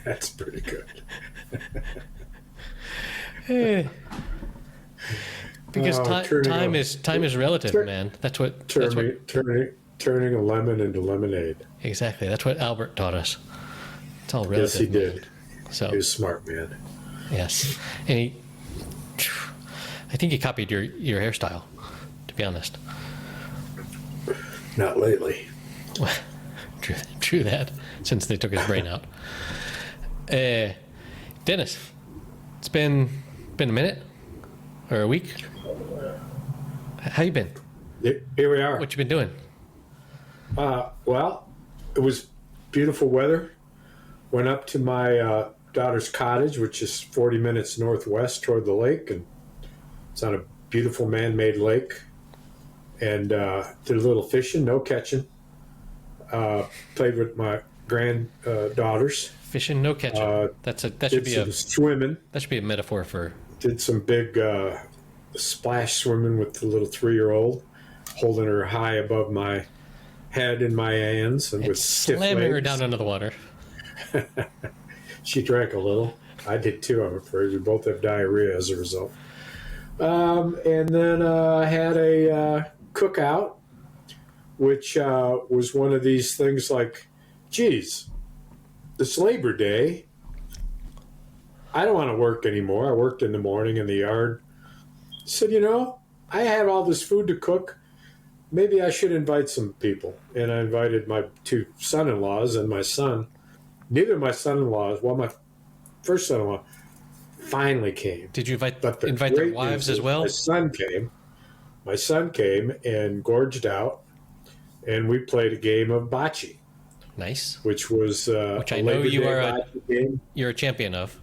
That's pretty good. Because time is relative, man. That's what turning a lemon into lemonade. Exactly. That's what Albert taught us. It's all relative. Yes, he did. So he was a smart man. Yes, and I think he copied your hairstyle. To be honest. Not lately. True that. Since they took his brain out. Dennis, it's been a minute or a week. How you been? Here we are. What you been doing? Well, it was beautiful weather. Went up to my daughter's cottage, which is 40 minutes northwest toward the lake, and it's on a beautiful man-made lake. And did a little fishing, no catching. Played with my granddaughters. Fishing, no catching. That should be swimming. That should be a metaphor for. Did some big splash swimming with the little 3-year-old, holding her high above my head in my hands, and with slamming her down under the water. She drank a little. I did too, I'm afraid. We both have diarrhea as a result. And then I had a cookout, which was one of these things like, geez, this Labor Day, I don't want to work anymore. I worked in the morning in the yard. I said, I had all this food to cook. Maybe I should invite some people. And I invited my 2 son-in-laws and my son. Neither of my son-in-laws, well, my first son-in-law finally came. Did you invite their wives as well? My son came and gorged out, and we played a game of bocce. Nice. Which was which I know you're a champion of.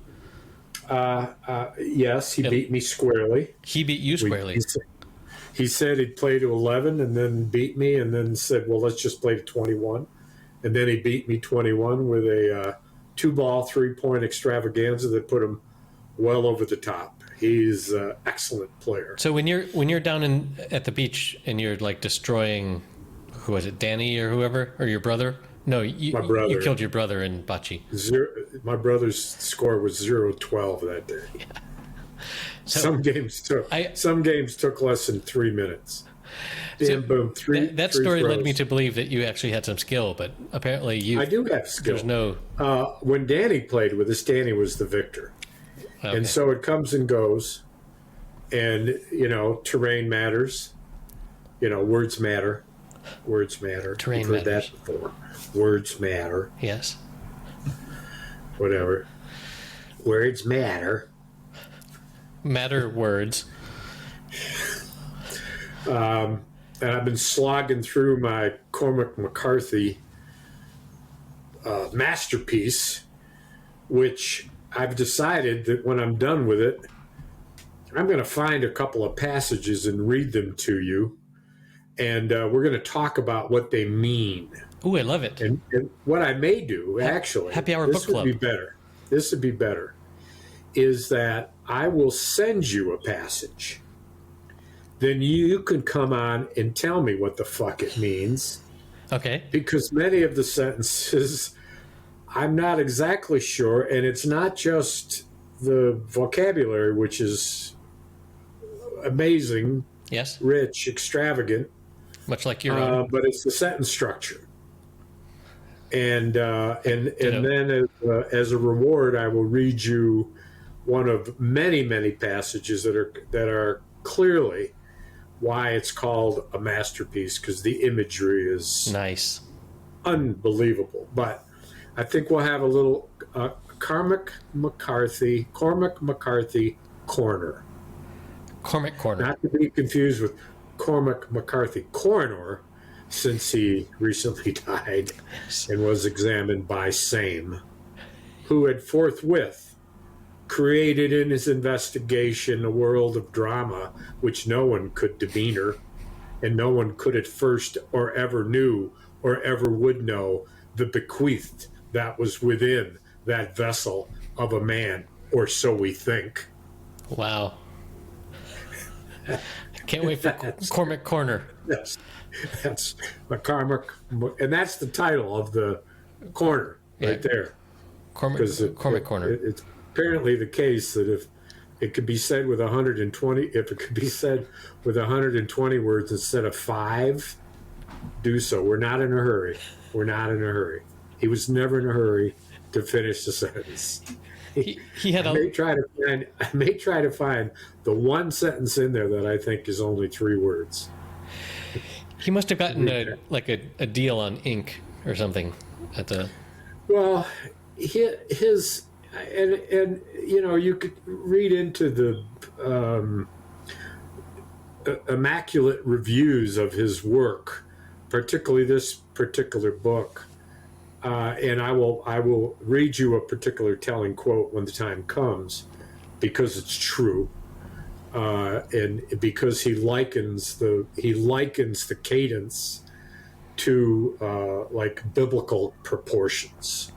Yes, he beat me squarely. He beat you squarely. He said he'd play to 11 and then beat me, and then said, well, let's just play to 21. And then he beat me 21 with a 2-ball, 3-point extravaganza that put him well over the top. He's an excellent player. So when you're down at the beach and you're like destroying, who was it, Danny or whoever, or your brother? No, my brother. You killed your brother in bocce. My brother's score was 0-12 that day. Yeah. So some games took less than 3 minutes. Boom, that story led me to believe that you actually had some skill, but apparently I do have skill. There's no. When Danny played with us, Danny was the victor, okay. And so it comes and goes, and terrain matters. Words matter. Words matter. Terrain You've heard matters. that before. Words matter. Yes. Whatever. Words matter. Matter words. And I've been slogging through my Cormac McCarthy masterpiece, which I've decided that when I'm done with it, I'm going to find a couple of passages and read them to you. And we're going to talk about what they mean. Ooh, I love it. And what I may do, actually, Happy Hour Book Club. This would be better, is that I will send you a passage. Then you can come on and tell me what the fuck it means. Okay. Because many of the sentences, I'm not exactly sure, and it's not just the vocabulary, which is amazing, yes, rich, extravagant, much like your own, but it's the sentence structure. And then as a reward, I will read you one of many, many passages that are clearly why it's called a masterpiece, because the imagery is nice, unbelievable. But I think we'll have a little Cormac McCarthy corner. Cormac corner. Not to be confused with Cormac McCarthy coroner, since he recently died and was examined by SAME, who had forthwith created in his investigation a world of drama which no one could demeanor, and no one could at first or ever knew or ever would know the bequeathed that was within that vessel of a man, or so we think. Wow. Can't wait for Cormac Corner. Yes, that's McCormick, and that's the title of the corner right there. Cormac Corner. It's apparently the case that if it could be said with 120, if it could be said with 120 words instead of 5, do so. We're not in a hurry. We're not in a hurry. He was never in a hurry to finish the sentence. He had I may try to find the one sentence in there that I think is only 3 words. He must have gotten a deal on ink or something at the. Well, his and you know, you could read into the immaculate reviews of his work, particularly this particular book. And I will read you a particular telling quote when the time comes, because it's true, and because he likens the cadence to like biblical proportions.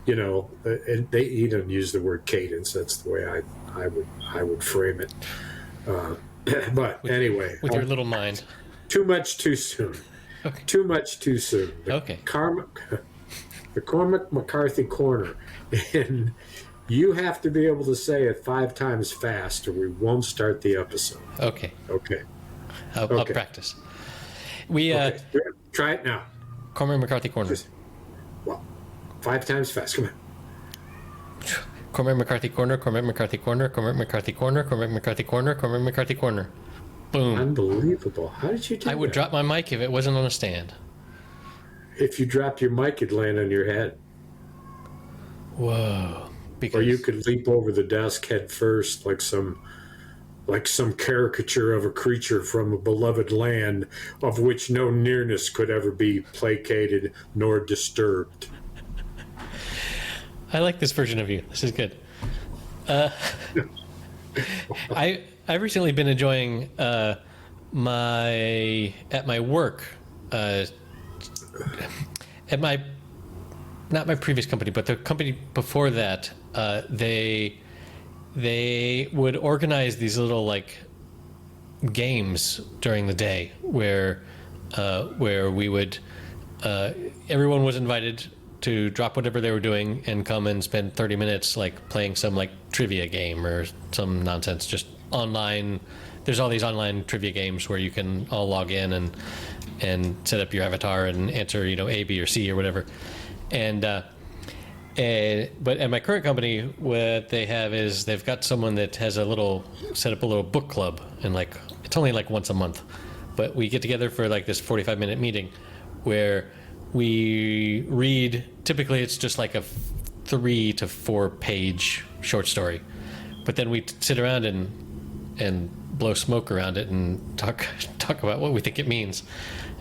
You know, and he doesn't use the word cadence. That's the way I would frame it. But anyway, with your little mind, too much too soon. Okay. Too much too soon. Okay. The Cormac McCarthy corner, and you have to be able to say it 5 times fast, or we won't start the episode. Okay. Okay. I'll practice. Okay. Try it now. Cormac McCarthy corner. Well, 5 times fast. Come on. Cormac McCarthy corner. Cormac McCarthy corner. Cormac McCarthy corner. Cormac McCarthy corner. Cormac McCarthy corner. Boom. Unbelievable. How did you do that? I would drop my mic if it wasn't on a stand. If you dropped your mic, it'd land on your head. Whoa. Or you could leap over the desk head first, like some caricature of a creature from a beloved land of which no nearness could ever be placated nor disturbed. I like this version of you. This is good. I've recently been enjoying my work, at my, not my previous company, but the company before that. They would organize these little like games during the day where we would everyone was invited to drop whatever they were doing and come and spend 30 minutes like playing some like trivia game or some nonsense, just online. There's all these online trivia games where you can all log in and set up your avatar and answer, you know, A, B, or C or whatever. But at my current company, what they have is they've got someone that has set up a little book club, and like it's only like once a month, but we get together for like this 45-minute meeting where we read. Typically, it's just like a 3 to 4 page short story, but then we sit around and blow smoke around it and talk about what we think it means,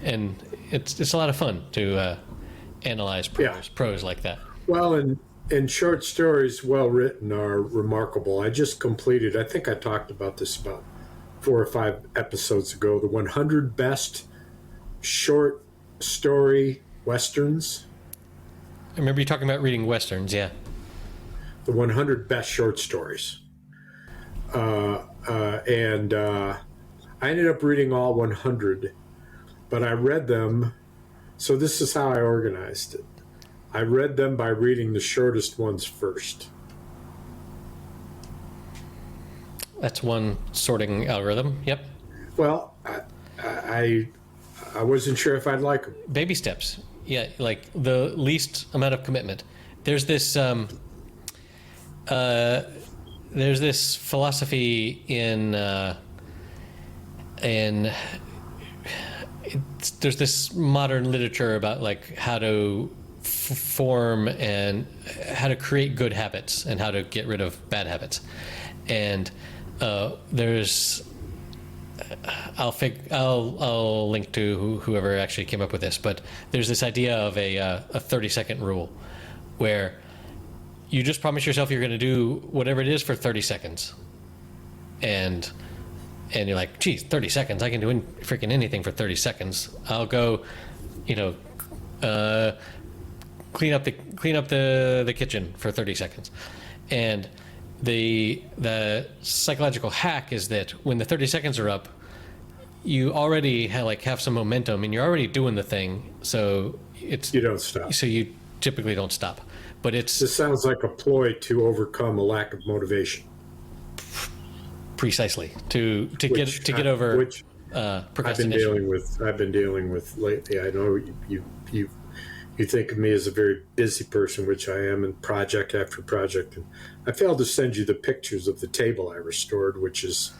and it's a lot of fun to analyze prose like that. Well, and short stories well written are remarkable. I just completed, I think I talked about this about 4 or 5 episodes ago, the 100 best short story westerns. I remember you talking about reading westerns, yeah. The 100 best short stories. And I ended up reading all 100, but I read them. So this is how I organized it. I read them by reading the shortest ones first. That's one sorting algorithm. Yep. Well, I wasn't sure if I'd like them. Baby steps. Yeah, like the least amount of commitment. There's this philosophy there's this modern literature about like how to form and how to create good habits and how to get rid of bad habits. And there's I'll link to whoever actually came up with this, but there's this idea of a 30-second rule where you just promise yourself you're going to do whatever it is for 30 seconds. And you're like, geez, 30 seconds, I can do freaking anything for 30 seconds. I'll go, clean up the kitchen for 30 seconds. And the psychological hack is that when the 30 seconds are up, you already have some momentum and you're already doing the thing. So you don't stop. So you typically don't stop. But it's This sounds like a ploy to overcome a lack of motivation. precisely to get over which procrastination. I've been dealing with lately. I know you think of me as a very busy person, which I am, in project after project. And I failed to send you the pictures of the table I restored, which is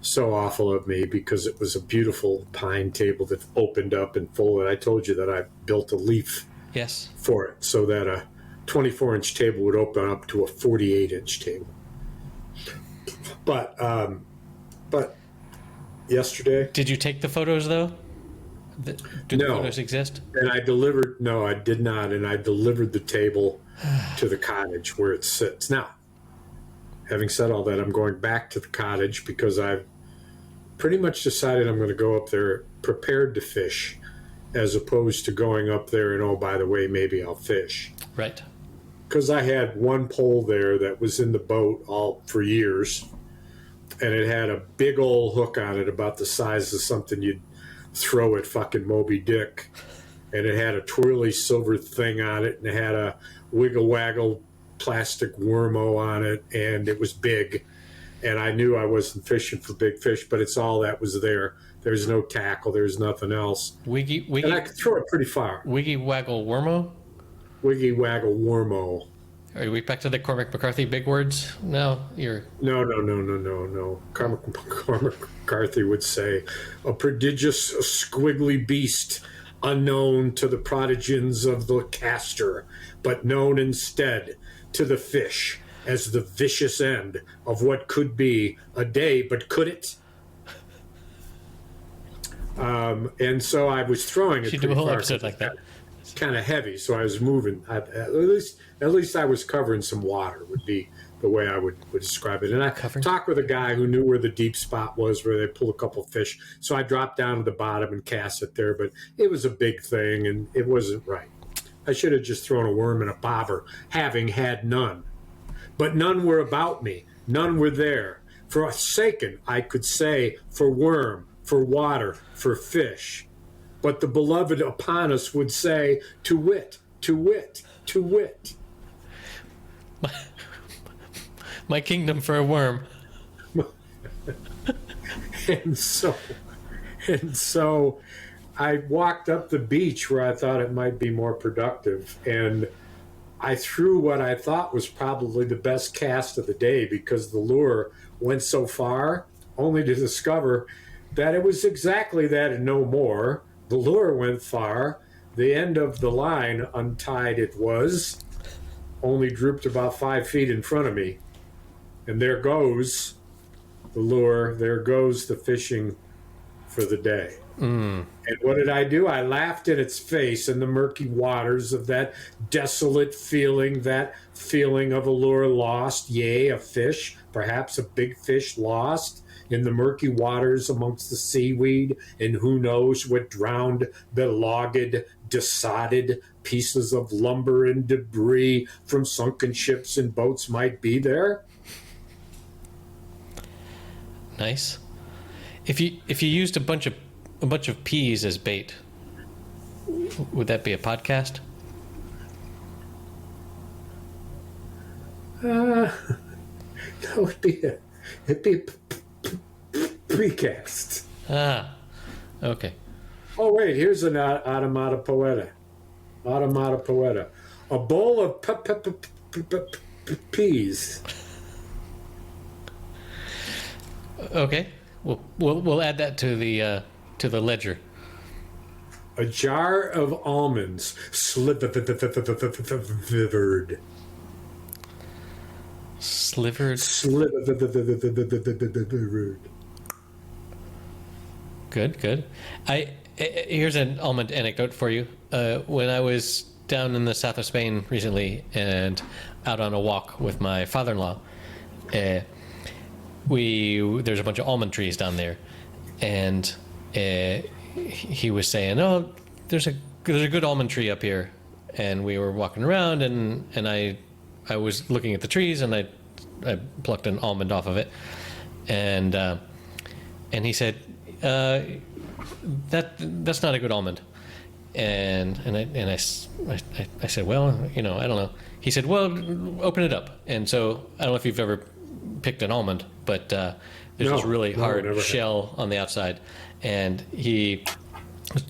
so awful of me because it was a beautiful pine table that opened up and folded. I told you that I built a leaf Yes. for it so that a 24-inch table would open up to a 48-inch table. But yesterday, Did you take the photos though? Do the No. photos exist? and I delivered. No, I did not, and I delivered the table to the cottage where it sits now. Having said all that, I'm going back to the cottage because I've pretty much decided I'm going to go up there prepared to fish, as opposed to going up there and, oh, by the way, maybe I'll fish. Right. Because I had one pole there that was in the boat all for years, and it had a big old hook on it about the size of something you'd throw at fucking Moby Dick, and it had a twirly silver thing on it, and it had a wiggle waggle plastic wormo on it, and it was big, and I knew I wasn't fishing for big fish, but it's all that was there. There's no tackle, there's nothing else, Wiggy and I could throw it pretty far. Wiggy Waggle Wormo? Wiggy waggle wormo. Are we back to the Cormac McCarthy big words? No, you're No. Cormac McCarthy would say, a prodigious squiggly beast, unknown to the prodigians of the castor, but known instead to the fish as the vicious end of what could be a day, but could it? And so I was throwing it. should do a pretty whole far, episode like that. kind of heavy, so I was moving. At least I was covering some water. Would be the way I would describe it. And I talked with a guy who knew where the deep spot was, where they pull a couple fish. So I dropped down to the bottom and cast it there. But it was a big thing, and it wasn't right. I should have just thrown a worm and a bobber, having had none. But none were about me. None were there. For a second, I could say, for worm, for water, for fish. But the beloved upon us would say, to wit, to wit, to wit. My kingdom for a worm. And so I walked up the beach where I thought it might be more productive, and I threw what I thought was probably the best cast of the day because the lure went so far, only to discover that it was exactly that and no more. The lure went far. The end of the line, untied it was, only drooped about 5 feet in front of me. And there goes the lure. There goes the fishing for the day. And what did I do? I laughed in its face in the murky waters of that desolate feeling, that feeling of a lure lost, yea, a fish, perhaps a big fish lost in the murky waters amongst the seaweed, and who knows what drowned, belogged, desodded pieces of lumber and debris from sunken ships and boats might be there. Nice. If you used a bunch of peas as bait, would that be a podcast? No, it'd be a precast. Ah, okay. Oh, wait, here's an automata poeta. Automata poeta. A bowl of peas. Okay, we'll add that to the ledger. A jar of almonds slivered. Slivered. Slivered. Good. Here's an almond anecdote for you. When I was down in the south of Spain recently and out on a walk with my father-in-law, there's a bunch of almond trees down there, and he was saying, "Oh, there's a good almond tree up here," and we were walking around, and I was looking at the trees, and I plucked an almond off of it, and he said, "That's not a good almond," I said, well, I don't know. He said, well, open it up. And so I don't know if you've ever picked an almond, but there's this really hard shell on the outside, and he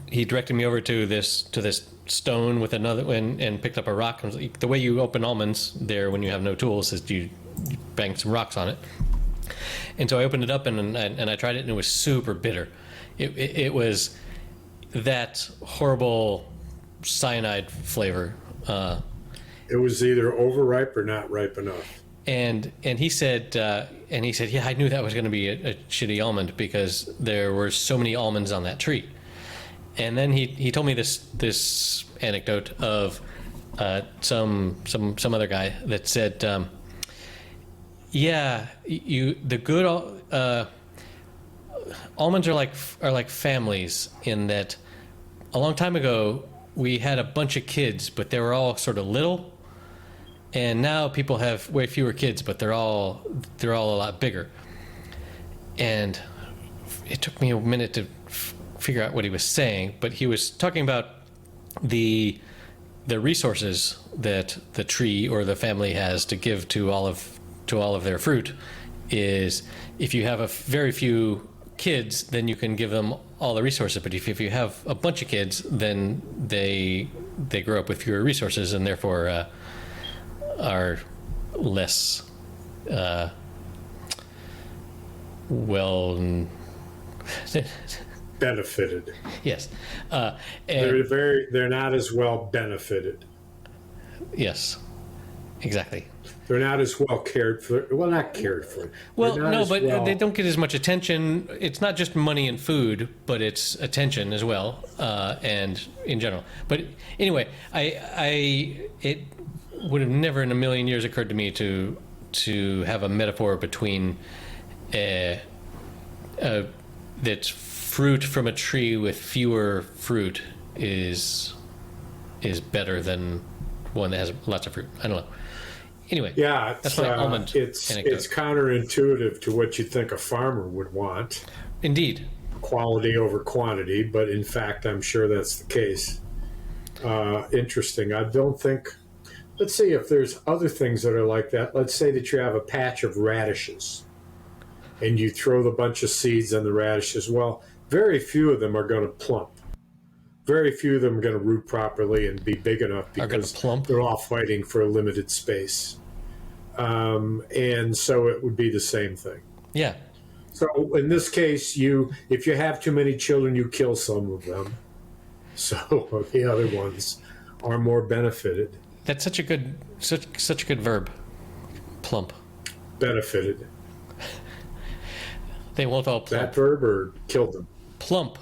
directed me over to this stone with another and picked up a rock. And the way you open almonds there when you have no tools is you bang some rocks on it. And so I opened it up and I tried it, and it was super bitter. It was that horrible cyanide flavor. It was either overripe or not ripe enough. And he said, yeah, I knew that was going to be a shitty almond because there were so many almonds on that tree. And then he told me this anecdote of some other guy that said, yeah, the good almonds are like families, in that a long time ago we had a bunch of kids, but they were all sort of little. And now people have way fewer kids, but they're all a lot bigger. And it took me a minute to figure out what he was saying, but he was talking about the resources that the tree or the family has to give to all of their fruit. Is if you have a very few kids, then you can give them all the resources. But if you have a bunch of kids, then they grow up with fewer resources, and therefore are less well benefited. Yes, they're not as well benefited. Yes, exactly. They're not as well cared for. Well, not cared for. Well, no, but they don't get as much attention. It's not just money and food, but it's attention as well, and in general. But anyway, it would have never in a million years occurred to me to have a metaphor between that's fruit from a tree with fewer fruit is better than one that has lots of fruit. I don't know. Anyway, yeah, that's my almond it's counterintuitive to what you'd think a farmer would want. Indeed. Quality over quantity, but in fact, I'm sure that's the case. Interesting. I don't think... Let's see if there's other things that are like that. Let's say that you have a patch of radishes and you throw the bunch of seeds on the radishes. Well, very few of them are going to plump. Very few of them are going to root properly and be big enough because they're all fighting for a limited space. And so it would be the same thing. Yeah. So in this case, if you have too many children, you kill some of them. So the other ones are more benefited. That's such a good verb. Plump. Benefited. They won't all plump. That verb or killed them? Plump.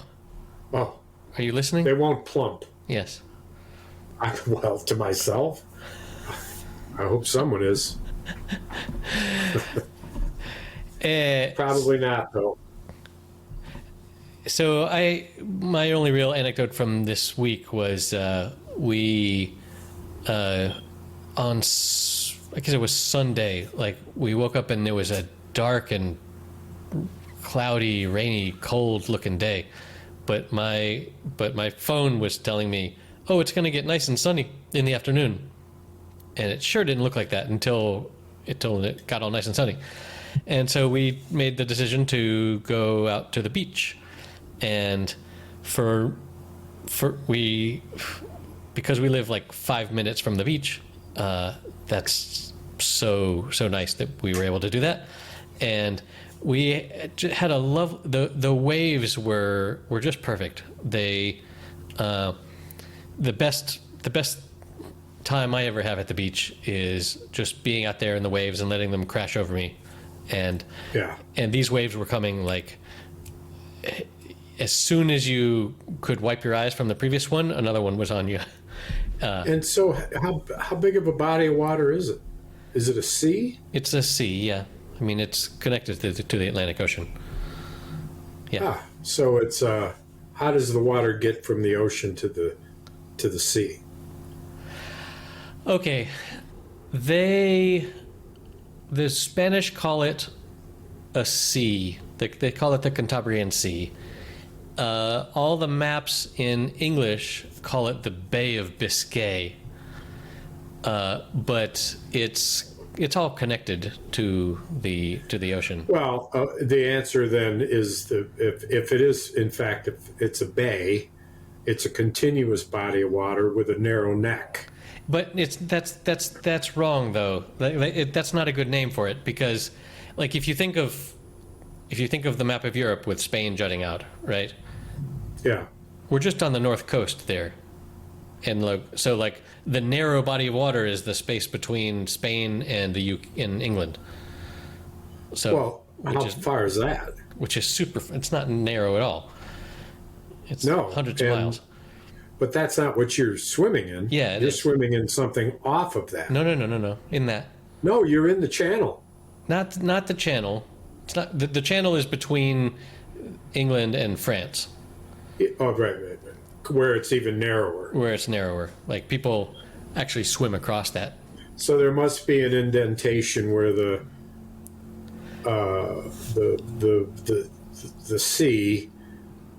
Oh. Are you listening? They won't plump. Yes. Well, to myself, I hope someone is. Probably not, though. So my only real anecdote from this week was we I guess it was Sunday. Like, we woke up and it was a dark and cloudy, rainy, cold-looking day. But my phone was telling me, oh, it's going to get nice and sunny in the afternoon. And it sure didn't look like that until it got all nice and sunny. And so we made the decision to go out to the beach. And because we live like 5 minutes from the beach, that's so nice that we were able to do that. And we had the waves were just perfect. The best time I ever have at the beach is just being out there in the waves and letting them crash over me. And these waves were coming like as soon as you could wipe your eyes from the previous one, another one was on you. And so how big of a body of water is it? Is it a sea? It's a sea, yeah. I mean, it's connected to the Atlantic Ocean. Yeah. So it's how does the water get from the ocean to the sea? Okay, the Spanish call it a sea. They call it the Cantabrian Sea, all the maps in English call it the Bay of Biscay, but it's all connected to the ocean. Well, the answer then is if it is, in fact, if it's a bay, it's a continuous body of water with a narrow neck. But that's wrong though. That's not a good name for it, because, like, if you think of the map of Europe with Spain jutting out, right? Yeah. We're just on the north coast there, and so the narrow body of water is the space between Spain and in England. So, well, how far is that? Which is super. It's not narrow at all. It's hundreds of miles. But that's not what you're swimming in. Yeah, you're swimming in something off of that. No. In that. No, you're in the channel. Not the channel. It's not the channel is between England and France. Oh, right. Where it's even narrower. Where it's narrower. Like, people actually swim across that. So there must be an indentation where the sea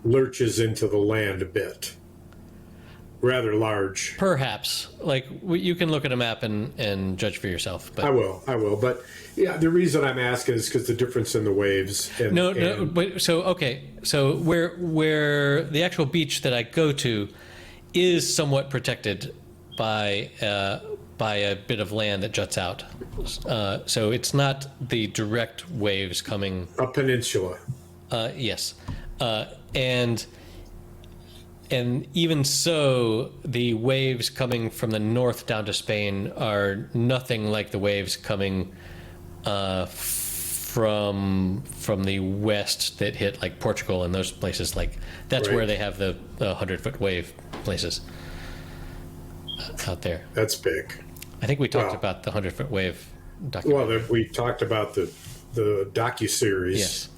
lurches into the land a bit. Rather large. Perhaps. Like, you can look at a map and judge for yourself. But I will. But yeah, the reason I'm asking is because the difference in the waves. No. But so where the actual beach that I go to is somewhat protected by a bit of land that juts out. So it's not the direct waves coming. A peninsula. Yes. And even so, the waves coming from the north down to Spain are nothing like the waves coming from the west that hit, like, Portugal and those places. Like, that's right. Where they have the 100-foot wave places out there. That's big. I think we talked about the 100-foot wave documentary. Well, we talked about the docuseries, yes.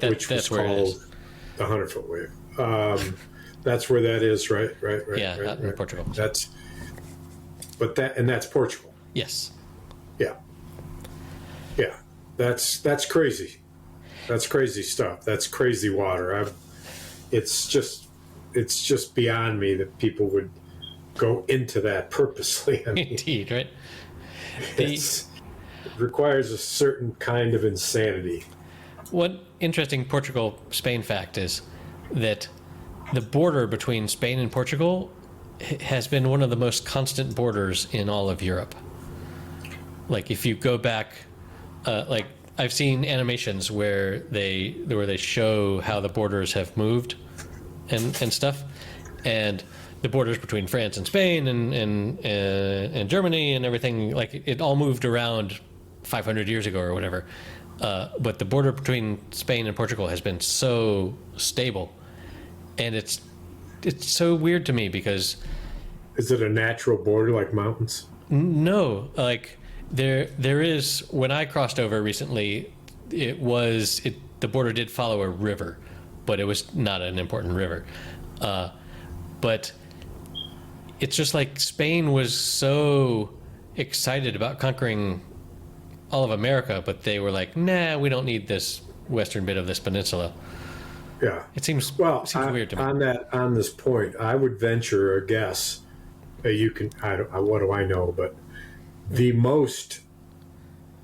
Which was called the 100-foot wave. That's where that is, right? Yeah, right. In Portugal. That's Portugal. Yes. Yeah. That's crazy. That's crazy stuff. That's crazy water. It's just beyond me that people would go into that purposely. I mean, indeed, right? It requires a certain kind of insanity. One interesting Portugal-Spain fact is that the border between Spain and Portugal has been one of the most constant borders in all of Europe. Like, if you go back, like, I've seen animations where they show how the borders have moved and stuff, and the borders between France and Spain and Germany and everything, like, it all moved around 500 years ago or whatever. But the border between Spain and Portugal has been so stable, and it's so weird to me because... Is it a natural border like mountains? No, like, there is, when I crossed over recently, the border did follow a river, but it was not an important river. But it's just like Spain was so excited about conquering all of America, but they were like, nah, we don't need this western bit of this peninsula. Yeah. It seems weird to me. On this point, I would venture a guess. What do I know? But the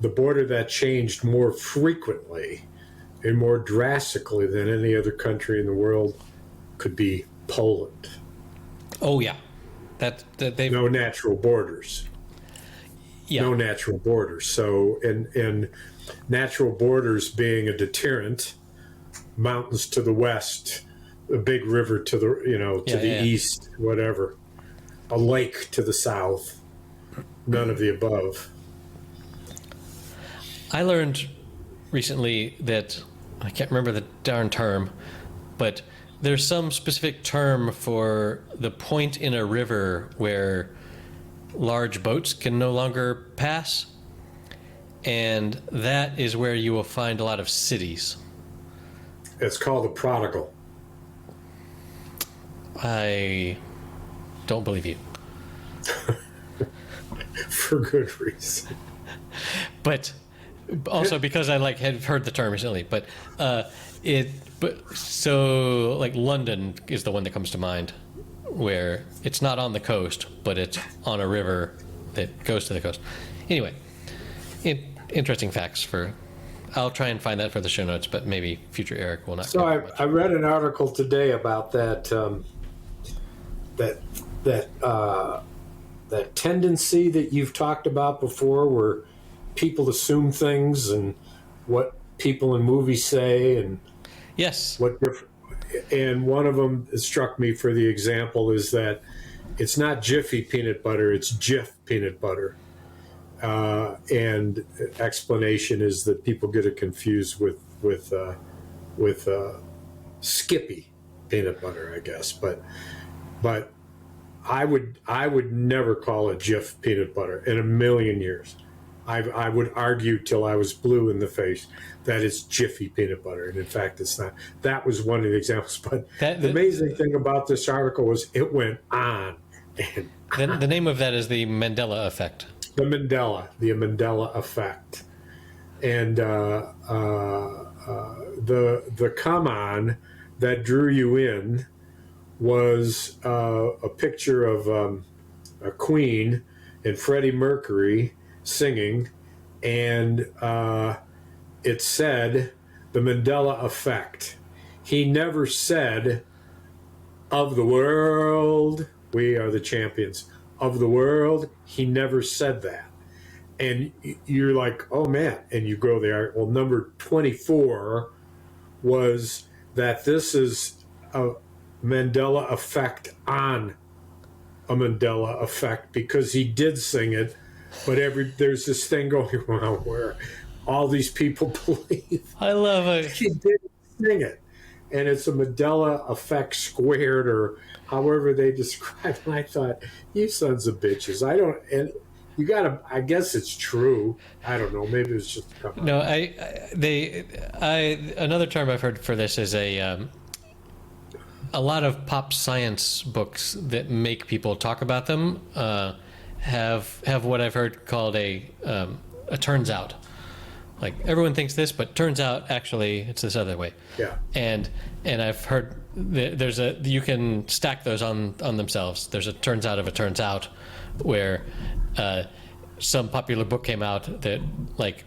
border that changed more frequently and more drastically than any other country in the world could be Poland. Oh yeah, that they've no natural borders. Yeah. No natural borders. So, and natural borders being a deterrent, mountains to the west, a big river to the east, whatever, a lake to the south, none of the above. I learned recently that, I can't remember the darn term, but there's some specific term for the point in a river where large boats can no longer pass, and that is where you will find a lot of cities. It's called a prodigal. I don't believe you. For good reason. But Also because I had heard the term recently, but so like London is the one that comes to mind, where it's not on the coast, but it's on a river that goes to the coast. Anyway, interesting facts for. I'll try and find that for the show notes, but maybe future Erik will not. So I read an article today about that that tendency that you've talked about before, where people assume things and what people in movies say and yes, and one of them that struck me for the example is that it's not Jiffy peanut butter, it's Jif peanut butter. And explanation is that people get it confused with Skippy peanut butter, I guess. But I would never call it Jif peanut butter in a million years. I would argue till I was blue in the face that it's Jiffy peanut butter, and in fact, it's not. That was one of the examples. But the amazing thing about this article was it went on. And the name of that is the Mandela Effect. The Mandela Effect, and the come on that drew you in was a picture of a Queen and Freddie Mercury singing, and it said the Mandela Effect. He never said, "Of the world, we are the champions." Of the world, he never said that. And you're like, oh man, and you go there. Well, number 24 was that this is a Mandela Effect on a Mandela Effect, because he did sing it, but there's this thing going around where all these people believe I love it. He did sing it. And it's a Mandela Effect squared, or however they describe it. And I thought, you sons of bitches. And you gotta, I guess it's true. I don't know. Maybe it's just a couple. No, another term I've heard for this is a lot of pop science books that make people talk about them have what I've heard called a turns out. Like, everyone thinks this, but turns out actually it's this other way. Yeah. And I've heard you can stack those on themselves. There's a turns out of a turns out, where some popular book came out that, like,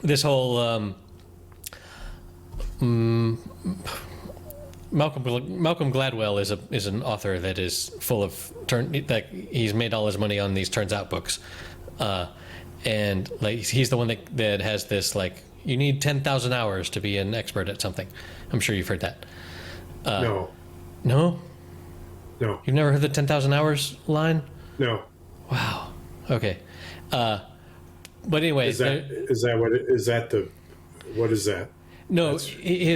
this whole Malcolm Gladwell is an author that is full of he's made all his money on these turns out books. And like, he's the one that has this, like, you need 10,000 hours to be an expert at something. I'm sure you've heard that. No. No? No. You've never heard the 10,000 hours line? No. Wow. Okay. But anyway, what is that? No, he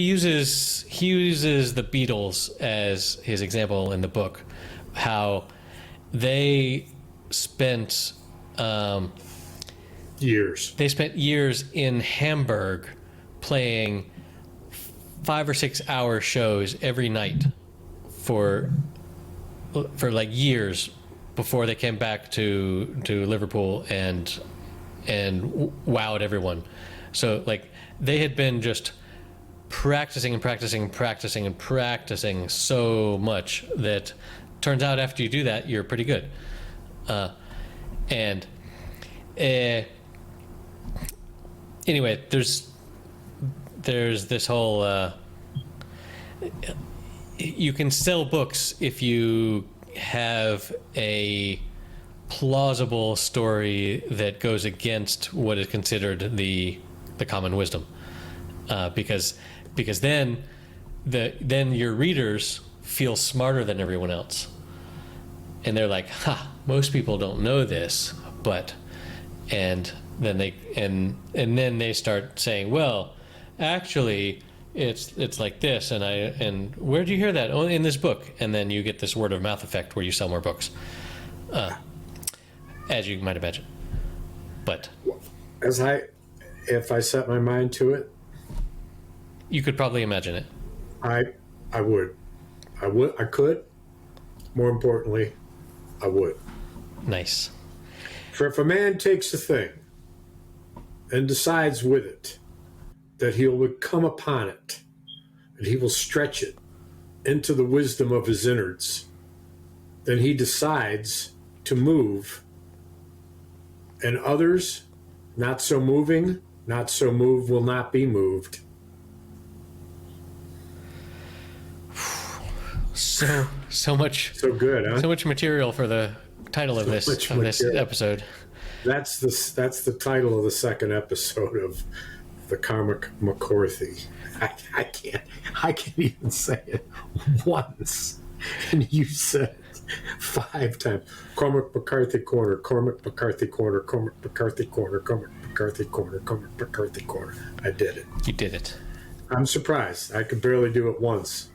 uses the Beatles as his example in the book, how they spent years. They spent years in Hamburg playing 5 or 6 hour shows every night for like years before they came back to Liverpool and wowed everyone. So, like, they had been just practicing so much that turns out after you do that, you're pretty good. Anyway, there's this whole you can sell books if you have a plausible story that goes against what is considered the common wisdom, because then your readers feel smarter than everyone else, and they're like, most people don't know this, but and then they start saying, well, actually it's like this, and where did you hear that? Oh, in this book. And then you get this word of mouth effect where you sell more books, as you might imagine. But if I set my mind to it, you could probably imagine it. I could. More importantly, I would. Nice. For if a man takes a thing and decides with it that he will come upon it, and he will stretch it into the wisdom of his innards, then he decides to move, and others, not so moving, not so moved, will not be moved. So much. So good, huh? So much material for the title of this episode. That's the title of the second episode of the Cormac McCarthy. I can't even say it once, and you said it 5 times. Cormac McCarthy corner, Cormac McCarthy corner, Cormac McCarthy corner, Cormac McCarthy corner, Cormac McCarthy corner. I did it. You did it. I'm surprised. I could barely do it once.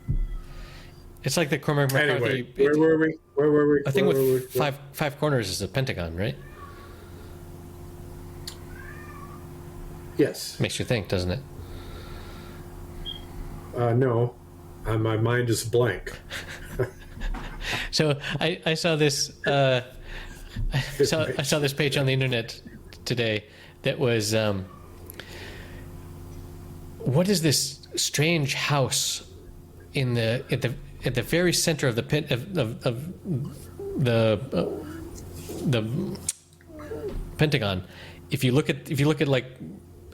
It's like the Cormac McCarthy. Anyway, where were we? I think with five corners is a pentagon, right? Yes. Makes you think, doesn't it? No. My mind is blank. So I saw this. I saw this page on the internet today that was. What is this strange house at the very center of the pit of the Pentagon? If you look at like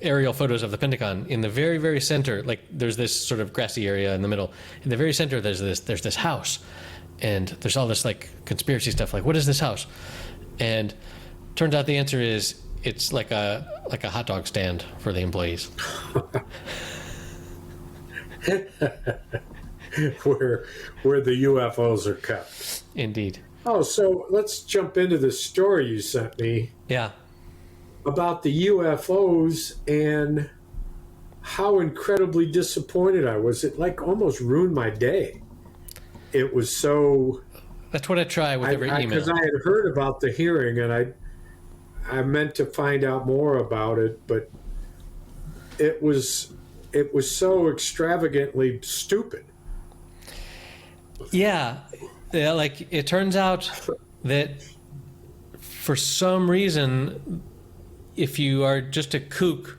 aerial photos of the Pentagon, in the very, very center, like there's this sort of grassy area in the middle. In the very center, there's this house, and there's all this like conspiracy stuff. Like, what is this house? And turns out the answer is it's like a hot dog stand for the employees. where the UFOs are kept. Indeed. Oh, so let's jump into the story you sent me. Yeah. About the UFOs and how incredibly disappointed I was. It like almost ruined my day. It was so... That's what I try with every email. Because I had heard about the hearing, and I meant to find out more about it, but it was so extravagantly stupid. Yeah, like it turns out that for some reason, if you are just a kook,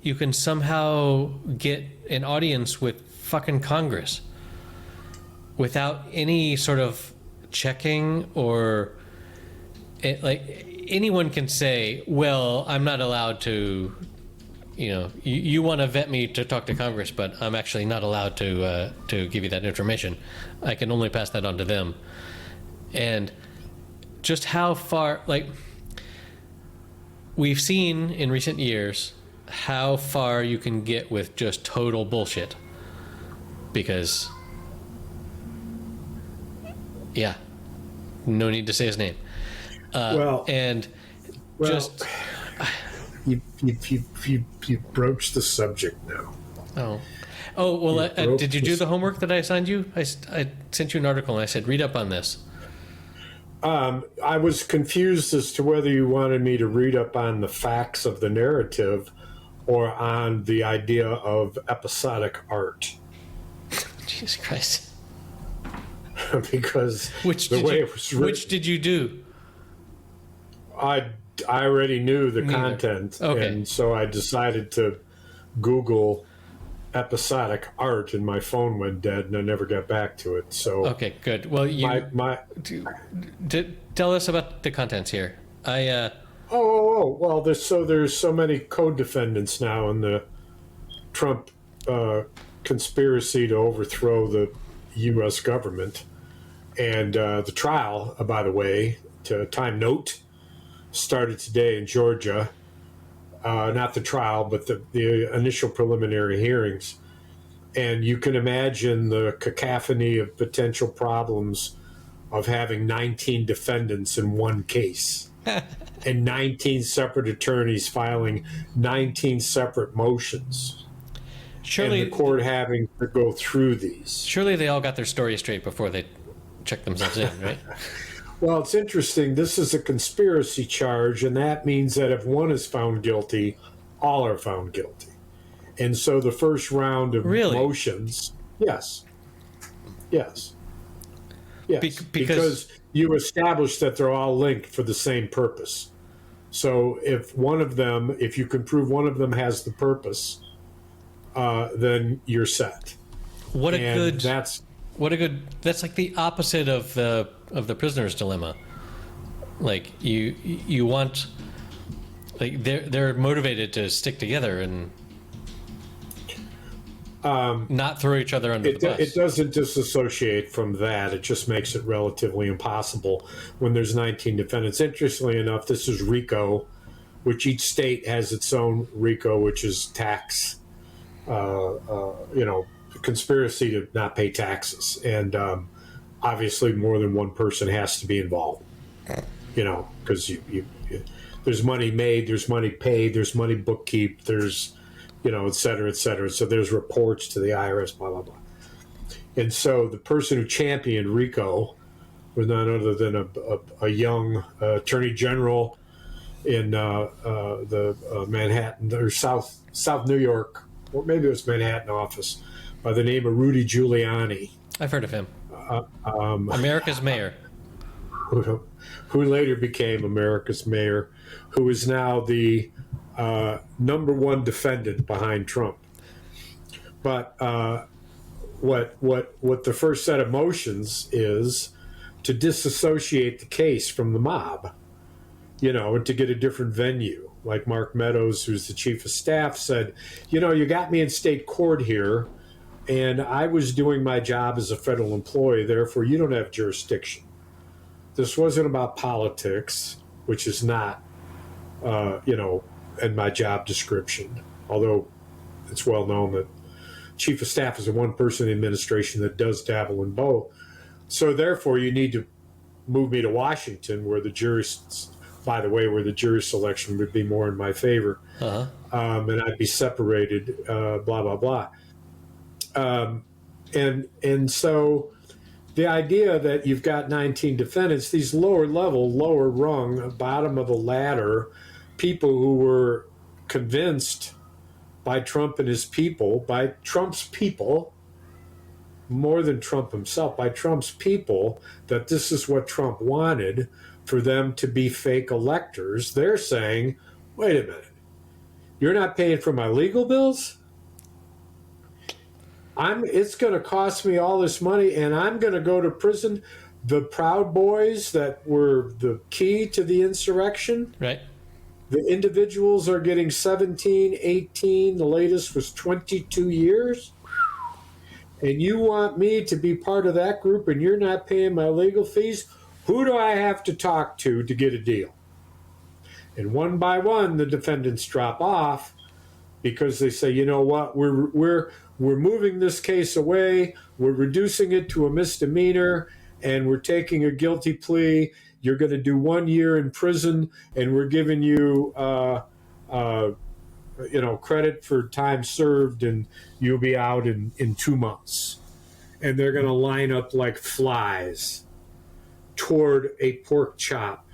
you can somehow get an audience with fucking Congress without any sort of checking or like anyone can say, well, I'm not allowed to, you want to vet me to talk to Congress, but I'm actually not allowed to give you that information. I can only pass that on to them. And just how far, like, we've seen in recent years how far you can get with just total bullshit. Because, yeah, no need to say his name. You broached the subject now. Oh, did you do the homework that I assigned you? I sent you an article and I said, read up on this. I was confused as to whether you wanted me to read up on the facts of the narrative or on the idea of episodic art. Jesus Christ. Because which did you do? I already knew the content, okay. And so I decided to Google episodic art, and my phone went dead, and I never got back to it. So okay, good. Well, tell us about the contents here. Well, there's so many co-defendants now in the Trump conspiracy to overthrow the U.S. government, and the trial, by the way, to time note, started today in Georgia. Not the trial, but the initial preliminary hearings. And you can imagine the cacophony of potential problems of having 19 defendants in one case and 19 separate attorneys filing 19 separate motions. Surely, and the court having to go through these. Surely they all got their story straight before they checked themselves in, right? Well, it's interesting. This is a conspiracy charge, and that means that if one is found guilty, all are found guilty. And so the first round of motions, yes. Because you establish that they're all linked for the same purpose, So if you can prove one of them has the purpose, then you're set. That's like the opposite of the prisoner's dilemma. Like you want, like they're motivated to stick together and not throw each other under the bus. It doesn't disassociate from that. It just makes it relatively impossible when there's 19 defendants. Interestingly enough, this is RICO, which each state has its own RICO, which is tax, conspiracy to not pay taxes. And obviously more than one person has to be involved, because there's money made, there's money paid, there's money bookkeep, there's, et cetera, et cetera. So there's reports to the IRS, blah, blah, blah. And so the person who championed RICO was none other than a young attorney general in the Manhattan or South New York, or maybe it was Manhattan office, by the name of Rudy Giuliani. I've heard of him. America's mayor. Who later became America's mayor, who is now the number one defendant behind Trump. But what the first set of motions is to disassociate the case from the mob, and to get a different venue. Like Mark Meadows, who's the chief of staff, said, you got me in state court here, and I was doing my job as a federal employee, therefore you don't have jurisdiction. This wasn't about politics, which is not, in my job description, although it's well known that chief of staff is the one person in the administration that does dabble in both. So therefore, you need to move me to Washington, where the jury selection would be more in my favor, and I'd be separated, blah, blah, blah. And so the idea that you've got 19 defendants, these lower level, lower rung, bottom of the ladder, people who were convinced by Trump and his people, by Trump's people, more than Trump himself, by Trump's people, that this is what Trump wanted, for them to be fake electors. They're saying, wait a minute, you're not paying for my legal bills? It's going to cost me all this money, and I'm going to go to prison. The Proud Boys that were the key to the insurrection, right? The individuals are getting 17, 18. The latest was 22 years. And you want me to be part of that group, and you're not paying my legal fees? Who do I have to talk to get a deal? And one by one, the defendants drop off because they say, you know what, we're moving this case away, we're reducing it to a misdemeanor, and we're taking a guilty plea. You're going to do 1 year in prison, and we're giving you, credit for time served, and you'll be out in 2 months. And they're going to line up like flies toward a pork chop,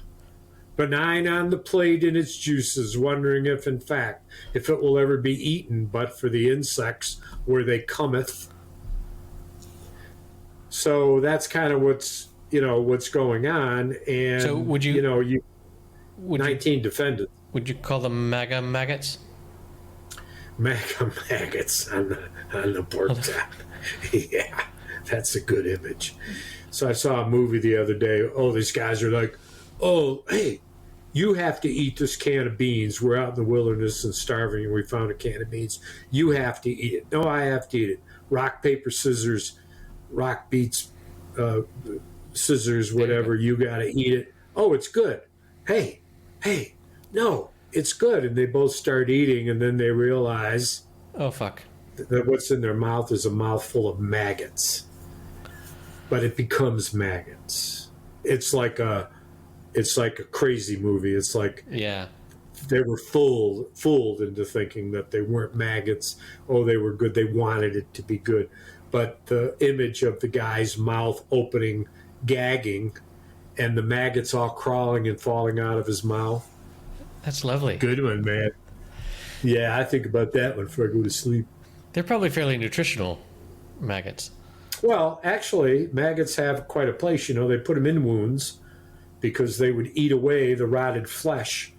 benign on the plate in its juices, wondering if it will ever be eaten, but for the insects where they cometh. So that's kind of what's going on. And so would you, 19 defendants. Would you call them MAGA maggots? MAGA maggots on the pork chop. Yeah, that's a good image. So I saw a movie the other day. Oh, these guys are like, oh, hey, you have to eat this can of beans. We're out in the wilderness and starving, and we found a can of beans. You have to eat it. No, I have to eat it. Rock, paper, scissors. Rock beats scissors, whatever. You got to eat it. Oh, it's good. Hey, no, it's good. And they both start eating, and then they realize, oh, fuck, that what's in their mouth is a mouthful of maggots. But it becomes maggots. It's like a crazy movie. It's like, yeah, they were fooled into thinking that they weren't maggots. Oh, they were good. They wanted it to be good. But the image of the guy's mouth opening, gagging, and the maggots all crawling and falling out of his mouth. That's lovely. Good one, man. Yeah, I think about that one before I go to sleep. They're probably fairly nutritional, maggots. Well, actually, maggots have quite a place. They put them in wounds because they would eat away the rotted flesh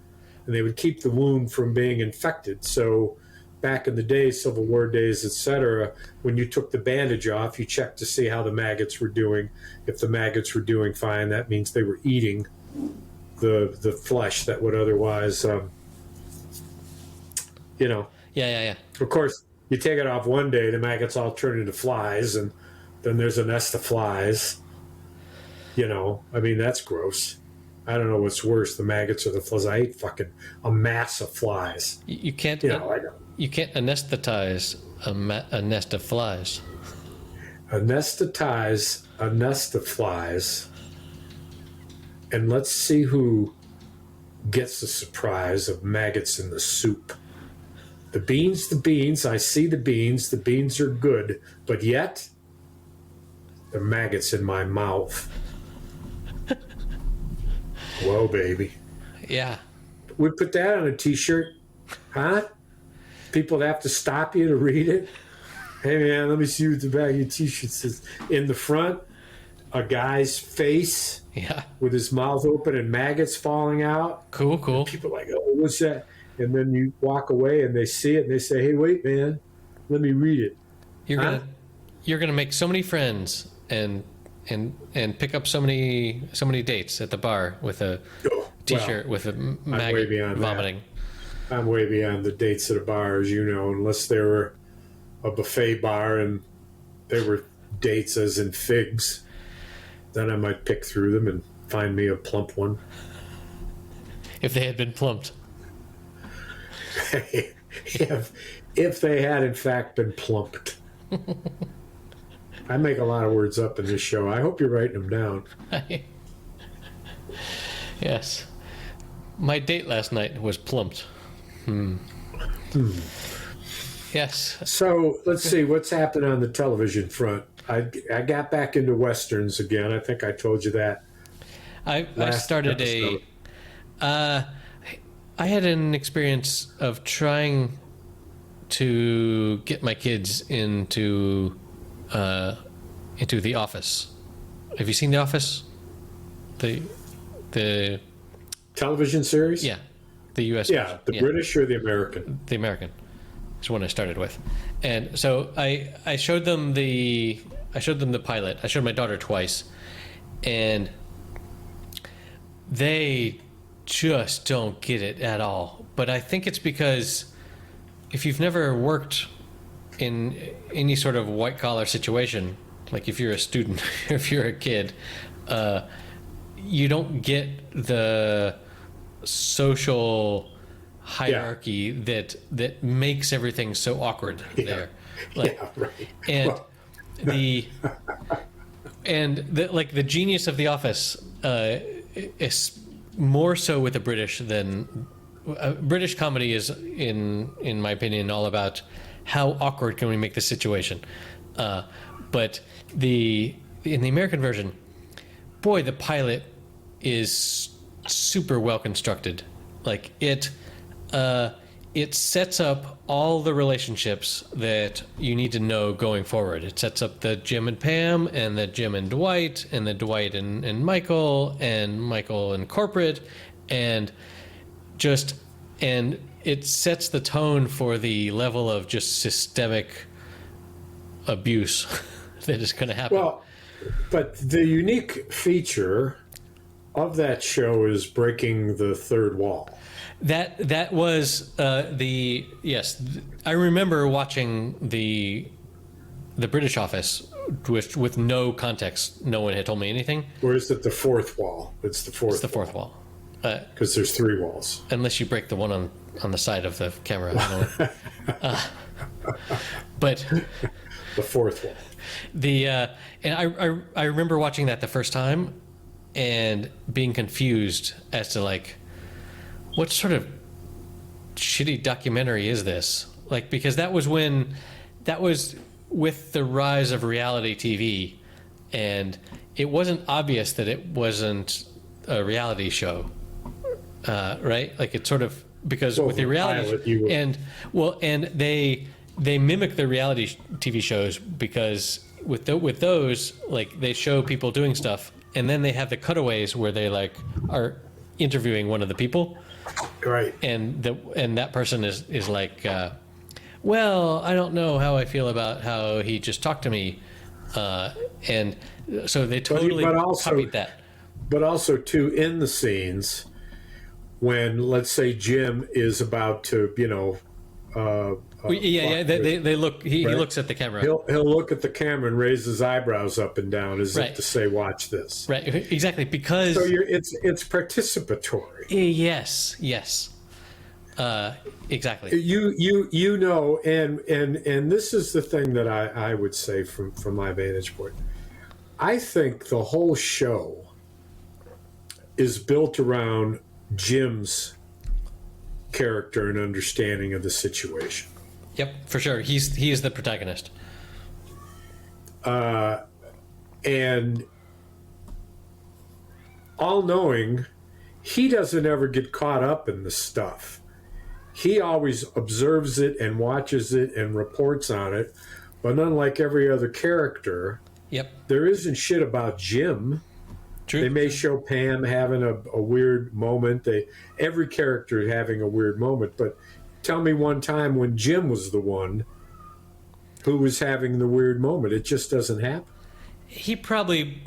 and they would keep the wound from being infected. So back in the day, Civil War days, etc., when you took the bandage off, you checked to see how the maggots were doing. If the maggots were doing fine, that means they were eating the flesh that would otherwise, Yeah. Of course, you take it off one day, the maggots all turn into flies, and then there's a nest of flies. I mean, that's gross. I don't know what's worse, the maggots or the flies. I ate fucking a mass of flies. You can't. I know. You can't anesthetize a nest of flies. Anesthetize a nest of flies, and let's see who gets the surprise of maggots in the soup. The beans, I see the beans are good, but yet, the maggots in my mouth. Whoa, baby. Yeah. We put that on a t-shirt, huh? People have to stop you to read it. Hey man, let me see what the back of your t-shirt says. In the front, a guy's face with his mouth open and maggots falling out. Cool. And people are like, oh, what's that? And then you walk away and they see it and they say, hey, wait, man, let me read it. You're gonna make so many friends and pick up so many dates at the bar with a t-shirt with a maggot vomiting. I'm way beyond the dates at a bar, as you know, unless they were a buffet bar and they were dates as in figs. Then I might pick through them and find me a plump one. If they had been plumped. if they had in fact been plumped. I make a lot of words up in this show. I hope you're writing them down. Yes. My date last night was plumped. Yes. So let's see what's happening on the television front. I got back into Westerns again. I think I told you that. I started episode. I had an experience of trying to get my kids into The Office. Have you seen The Office? The television series? Yeah. The US version. The British or the American? The American is one I started with. And so I showed them the pilot. I showed my daughter twice, and they just don't get it at all. But I think it's because if you've never worked in any sort of white collar situation, like if you're a student or if you're a kid, you don't get the social hierarchy that makes everything so awkward there. Right. And the genius of The Office is more so with the British than British comedy is in my opinion all about how awkward can we make the situation. But in the American version, boy, the pilot is super well constructed. Like it sets up all the relationships that you need to know going forward. It sets up the Jim and Pam and the Jim and Dwight and the Dwight and Michael and corporate and it sets the tone for the level of just systemic abuse that is going to happen. Well, but the unique feature of that show is breaking the third wall. That was yes. I remember watching the British Office with no context. No one had told me anything. Or is it the fourth wall? It's the fourth. It's the fourth wall. Because there's three walls. Unless you break the one on the side of the camera. But the fourth wall. And I remember watching that the first time and being confused as to like, what sort of shitty documentary is this? Like, because that was with the rise of reality TV, and it wasn't obvious that it wasn't a reality show, right? Like it sort of, because with the reality and they mimic the reality TV shows, because with those, like they show people doing stuff and then they have the cutaways where they like are interviewing one of the people, Right. and that person is like, well, I don't know how I feel about how he just talked to me, and so they totally copied that. But also, too, in the scenes, when, let's say, Jim is about to, they look. He looks at the camera. He'll look at the camera and raise his eyebrows up and down as if to say, "Watch this." Right. Exactly. Because so it's participatory. Yes. Exactly. You know, and this is the thing that I would say from my vantage point. I think the whole show is built around Jim's character and understanding of the situation. Yep, for sure. He is the protagonist. And all-knowing, he doesn't ever get caught up in the stuff. He always observes it and watches it and reports on it. But unlike every other character, there isn't shit about Jim. True. They may show Pam having a weird moment. Every character is having a weird moment. But tell me one time when Jim was the one who was having the weird moment. It just doesn't happen. He probably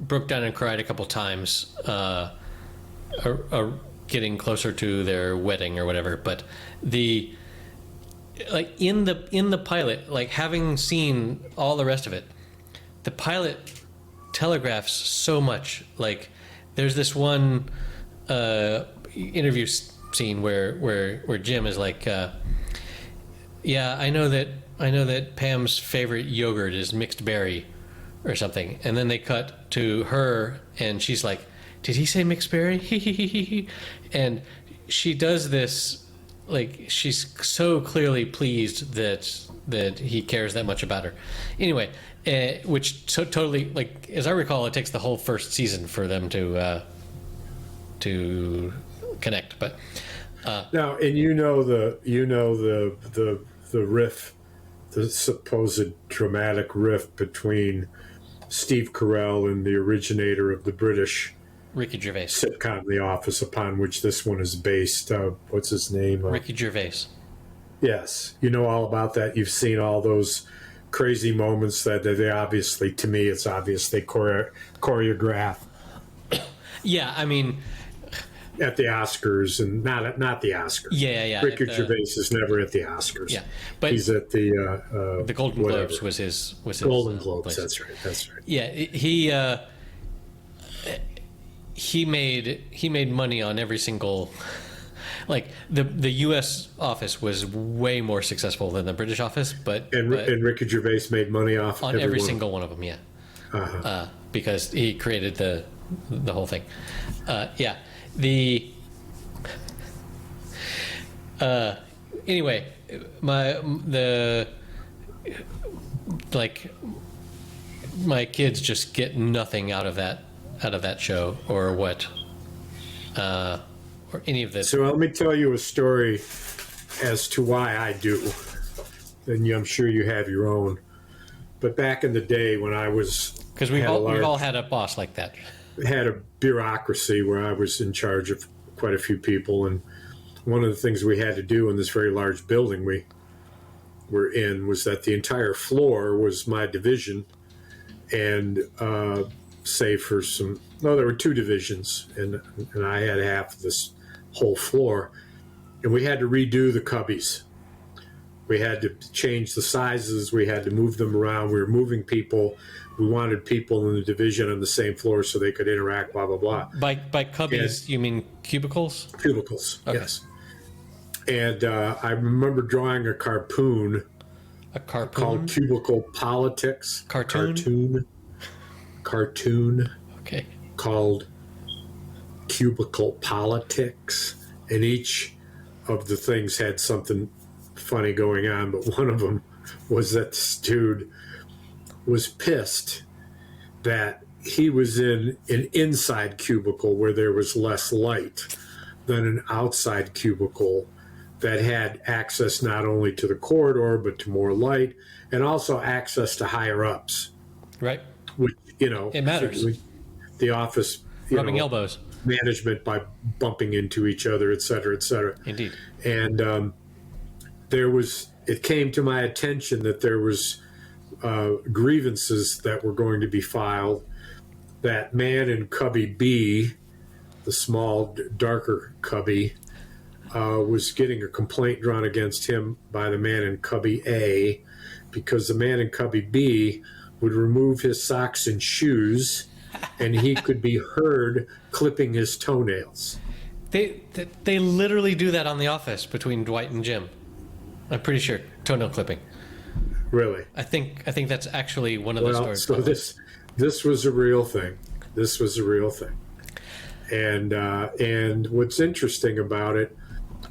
broke down and cried a couple times, getting closer to their wedding or whatever. But in the pilot, like, having seen all the rest of it, the pilot telegraphs so much. Like, there's this one interview scene where Jim is like, yeah, I know that Pam's favorite yogurt is mixed berry or something, and then they cut to her and she's like, did he say mixed berry? And she does this, like, she's so clearly pleased that he cares that much about her. Anyway, which totally, like, as I recall, it takes the whole first season for them to connect. But now, and the riff, the supposed dramatic riff between Steve Carell and the originator of the British Ricky Gervais sitcom The Office, upon which this one is based. What's his name? Ricky Gervais. Yes, you know all about that. You've seen all those crazy moments that they obviously, to me, it's obvious they choreograph. Yeah, I mean, at the Oscars, and not the Oscars. Yeah. Ricky Gervais is never at the Oscars. Yeah, but he's at the Golden Globes was his Golden Globes. place. That's right. Yeah, he made money on every single. Like, the U.S. office was way more successful than the British office, but Ricky Gervais made money off on every single one of them. Yeah, because he created the whole thing. Yeah. Anyway, my kids just get nothing out of that show, or what, or any of this. So let me tell you a story as to why I do, and I'm sure you have your own. But back in the day when I was, because we've all had a boss like that. Had a bureaucracy where I was in charge of quite a few people, and one of the things we had to do in this very large building we were in was that the entire floor was my division, and there were two divisions, and I had half of this whole floor, and we had to redo the cubbies. We had to change the sizes. We had to move them around. We were moving people. We wanted people in the division on the same floor so they could interact, blah, blah, blah. By cubbies, you mean cubicles? Cubicles, okay. Yes. And I remember drawing a cartoon. Called Cubicle Politics. Cartoon? Okay. Called Cubicle Politics. And each of the things had something funny going on, but one of them was that this dude was pissed that he was in an inside cubicle where there was less light than an outside cubicle that had access not only to the corridor but to more light, and also access to higher ups. Right. Which, it matters. The office, rubbing elbows. management by bumping into each other, et cetera, et cetera. Indeed. And it came to my attention that there was grievances that were going to be filed. That man in Cubby B, the small, darker Cubby, was getting a complaint drawn against him by the man in Cubby A, because the man in Cubby B would remove his socks and shoes, and he could be heard clipping his toenails. They literally do that on The Office between Dwight and Jim. I'm pretty sure toenail clipping. Really? I think that's actually one of the stories. So this was a real thing. This was a real thing. And what's interesting about it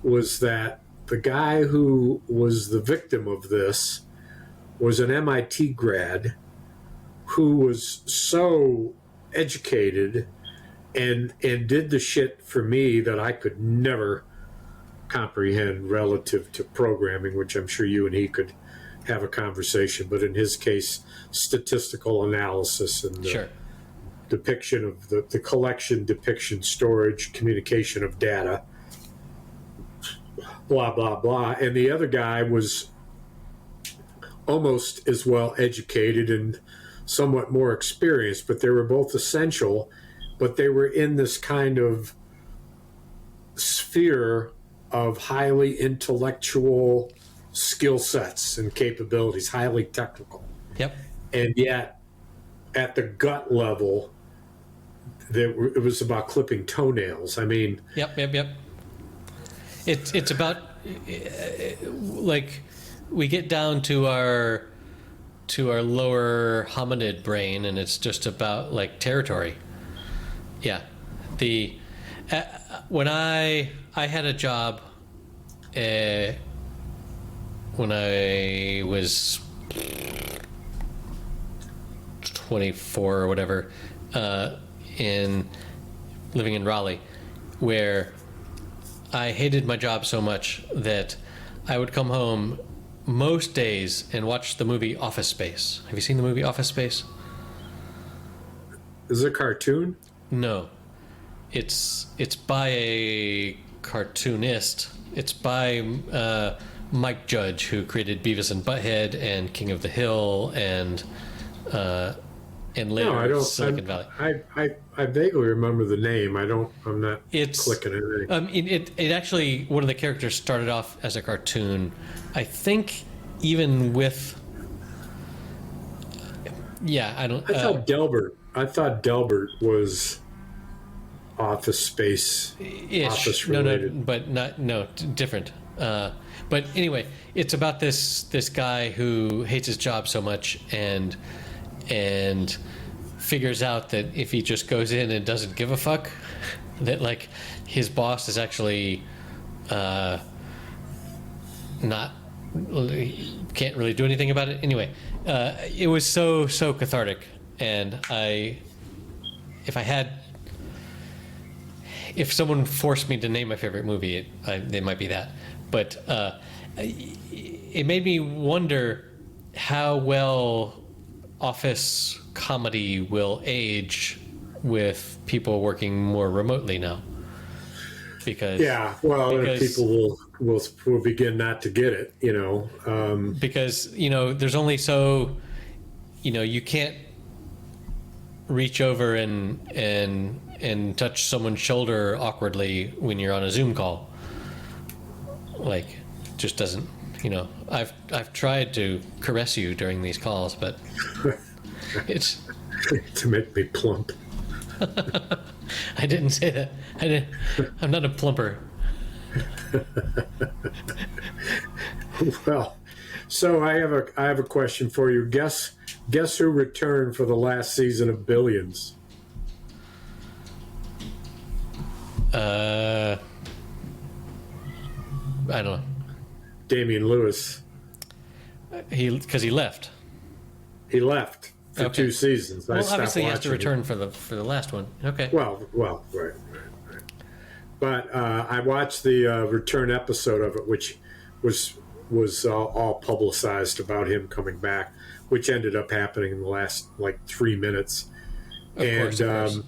was that the guy who was the victim of this was an MIT grad who was so educated and did the shit for me that I could never comprehend relative to programming, which I'm sure you and he could have a conversation. But in his case, statistical analysis and the depiction of the collection, depiction, storage, communication of data, blah, blah, blah. And the other guy was almost as well educated and somewhat more experienced, but they were both essential, but they were in this kind of sphere of highly intellectual skill sets and capabilities, highly technical. Yep. And yet, at the gut level, it was about clipping toenails. I mean... Yep. It's about, like, we get down to our lower hominid brain, and it's just about, like, territory. Yeah. When I had a job when I was 24 or whatever, living in Raleigh, where I hated my job so much that I would come home most days and watch the movie Office Space. Have you seen the movie Office Space? Is it a cartoon? No. It's by a cartoonist. It's by Mike Judge, who created Beavis and Butthead and King of the Hill and later Silicon Valley. I vaguely remember the name. I'm not clicking it. It actually, one of the characters started off as a cartoon. I think even with... Yeah, I don't... I thought Delbert was Office Space. Office related. Different. But anyway, it's about this guy who hates his job so much and figures out that if he just goes in and doesn't give a fuck, that, like, his boss is actually not, can't really do anything about it. Anyway, it was so cathartic, and if someone forced me to name my favorite movie, it might be that. But it made me wonder how well Office comedy will age with people working more remotely now. Because people will begin not to get it, because there's only so you can't reach over and touch someone's shoulder awkwardly when you're on a Zoom call. Like, just doesn't, I've tried to caress you during these calls, but it's to make me plump. I didn't say that. I'm not a plumper. Well, so I have a question for you. Guess who returned for the last season of Billions? I don't know. Damian Lewis. Because he left. He left for 2 seasons. Well, obviously he has to return for the last one. Okay. Well, right. But I watched the return episode of it, which was all publicized about him coming back, which ended up happening in the last 3 minutes. Of course.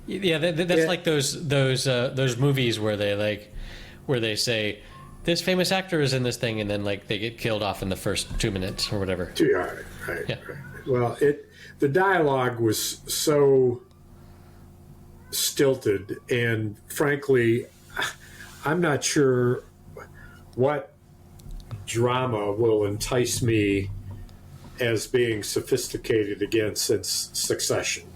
Yeah, that's like those movies where they say this famous actor is in this thing, and then like they get killed off in the first 2 minutes or whatever. Yeah, right. Well, the dialogue was so stilted, and frankly, I'm not sure what drama will entice me as being sophisticated again since Succession.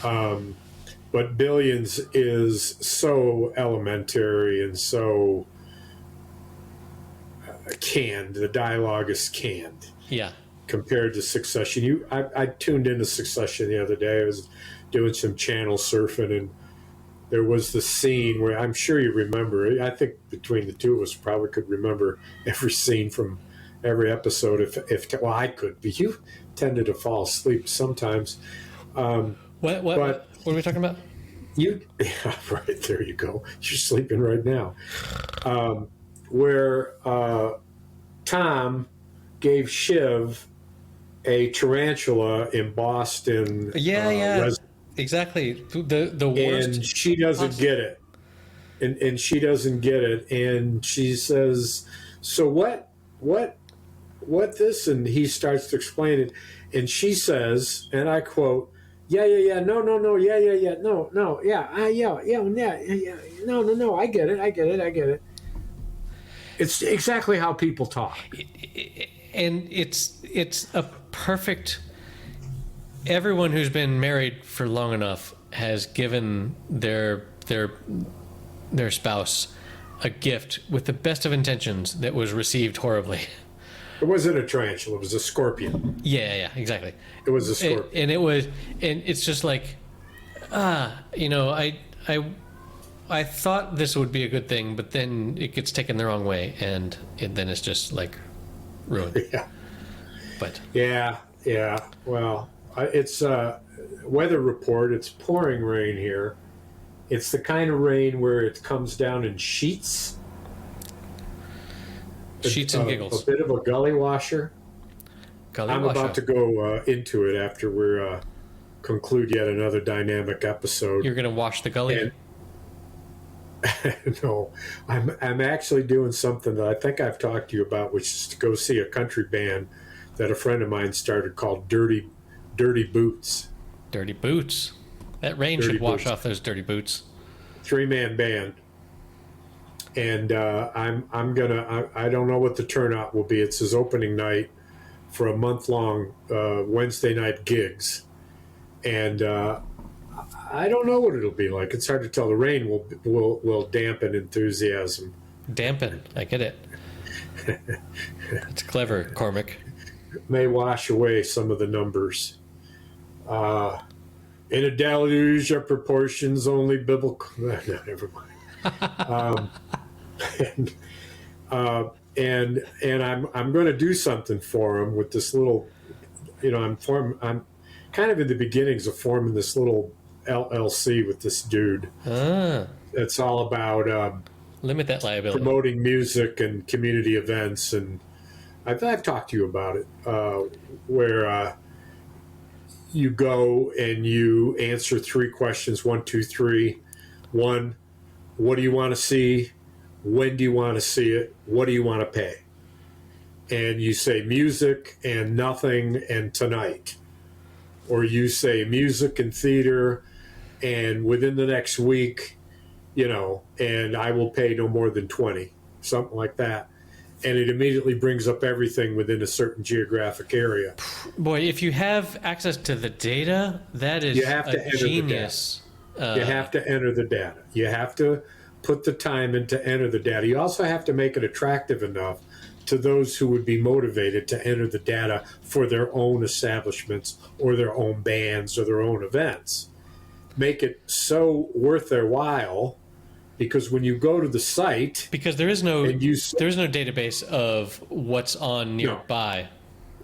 But Billions is so elementary and so canned. The dialogue is canned. Yeah. Compared to Succession. I tuned into Succession the other day. I was doing some channel surfing, and there was the scene where I'm sure you remember. I think between the two of us probably could remember every scene from every episode. If well, I could, but you tended to fall asleep sometimes. What are we talking about? Yeah, right, there you go. You're sleeping right now. Where Tom gave Shiv a tarantula embossed in exactly, the worst, and she doesn't get it, and she doesn't get it, and she says, so what this, and he starts to explain it, and she says, and I quote, no, I get it. It's exactly how people talk. And it's a perfect. Everyone who's been married for long enough has given their spouse a gift with the best of intentions that was received horribly. It wasn't a tarantula; it was a scorpion. Yeah, exactly. It was a scorpion, and it's just like, I thought this would be a good thing, but then it gets taken the wrong way, and then it's just like ruined. Yeah. But yeah. Well, it's weather report. It's pouring rain here. It's the kind of rain where it comes down in sheets. Sheets and giggles. A bit of a gully washer. I'm about to go into it after we conclude yet another dynamic episode. You're going to wash the gully? No, I'm actually doing something that I think I've talked to you about, which is to go see a country band that a friend of mine started called Dirty Boots. Dirty Boots. That rain should wash off those dirty boots. 3-man band. And I'm gonna. I don't know what the turnout will be. It's his opening night for a month-long Wednesday night gigs, and I don't know what it'll be like. It's hard to tell. The rain will dampen enthusiasm. Dampen. I get it. It's clever, Cormac. May wash away some of the numbers. In a deluge of proportions only biblical. No, never mind. And I'm going to do something for him with this little, I'm kind of in the beginnings of forming this little LLC with this dude. It's all about limit that liability, promoting music and community events, and I've talked to you about it, where you go and you answer 3 questions, 1, 2, 3. 1, what do you want to see? When do you want to see it? What do you want to pay? And you say music and nothing and tonight. Or you say music and theater and within the next week, and I will pay no more than 20, something like that. And it immediately brings up everything within a certain geographic area. Boy, if you have access to the data, that is a genius. You have to enter the data. You have to put the time in to enter the data. You also have to make it attractive enough to those who would be motivated to enter the data for their own establishments or their own bands or their own events. Make it so worth their while, because when you go to the site, because there is no database of what's on nearby.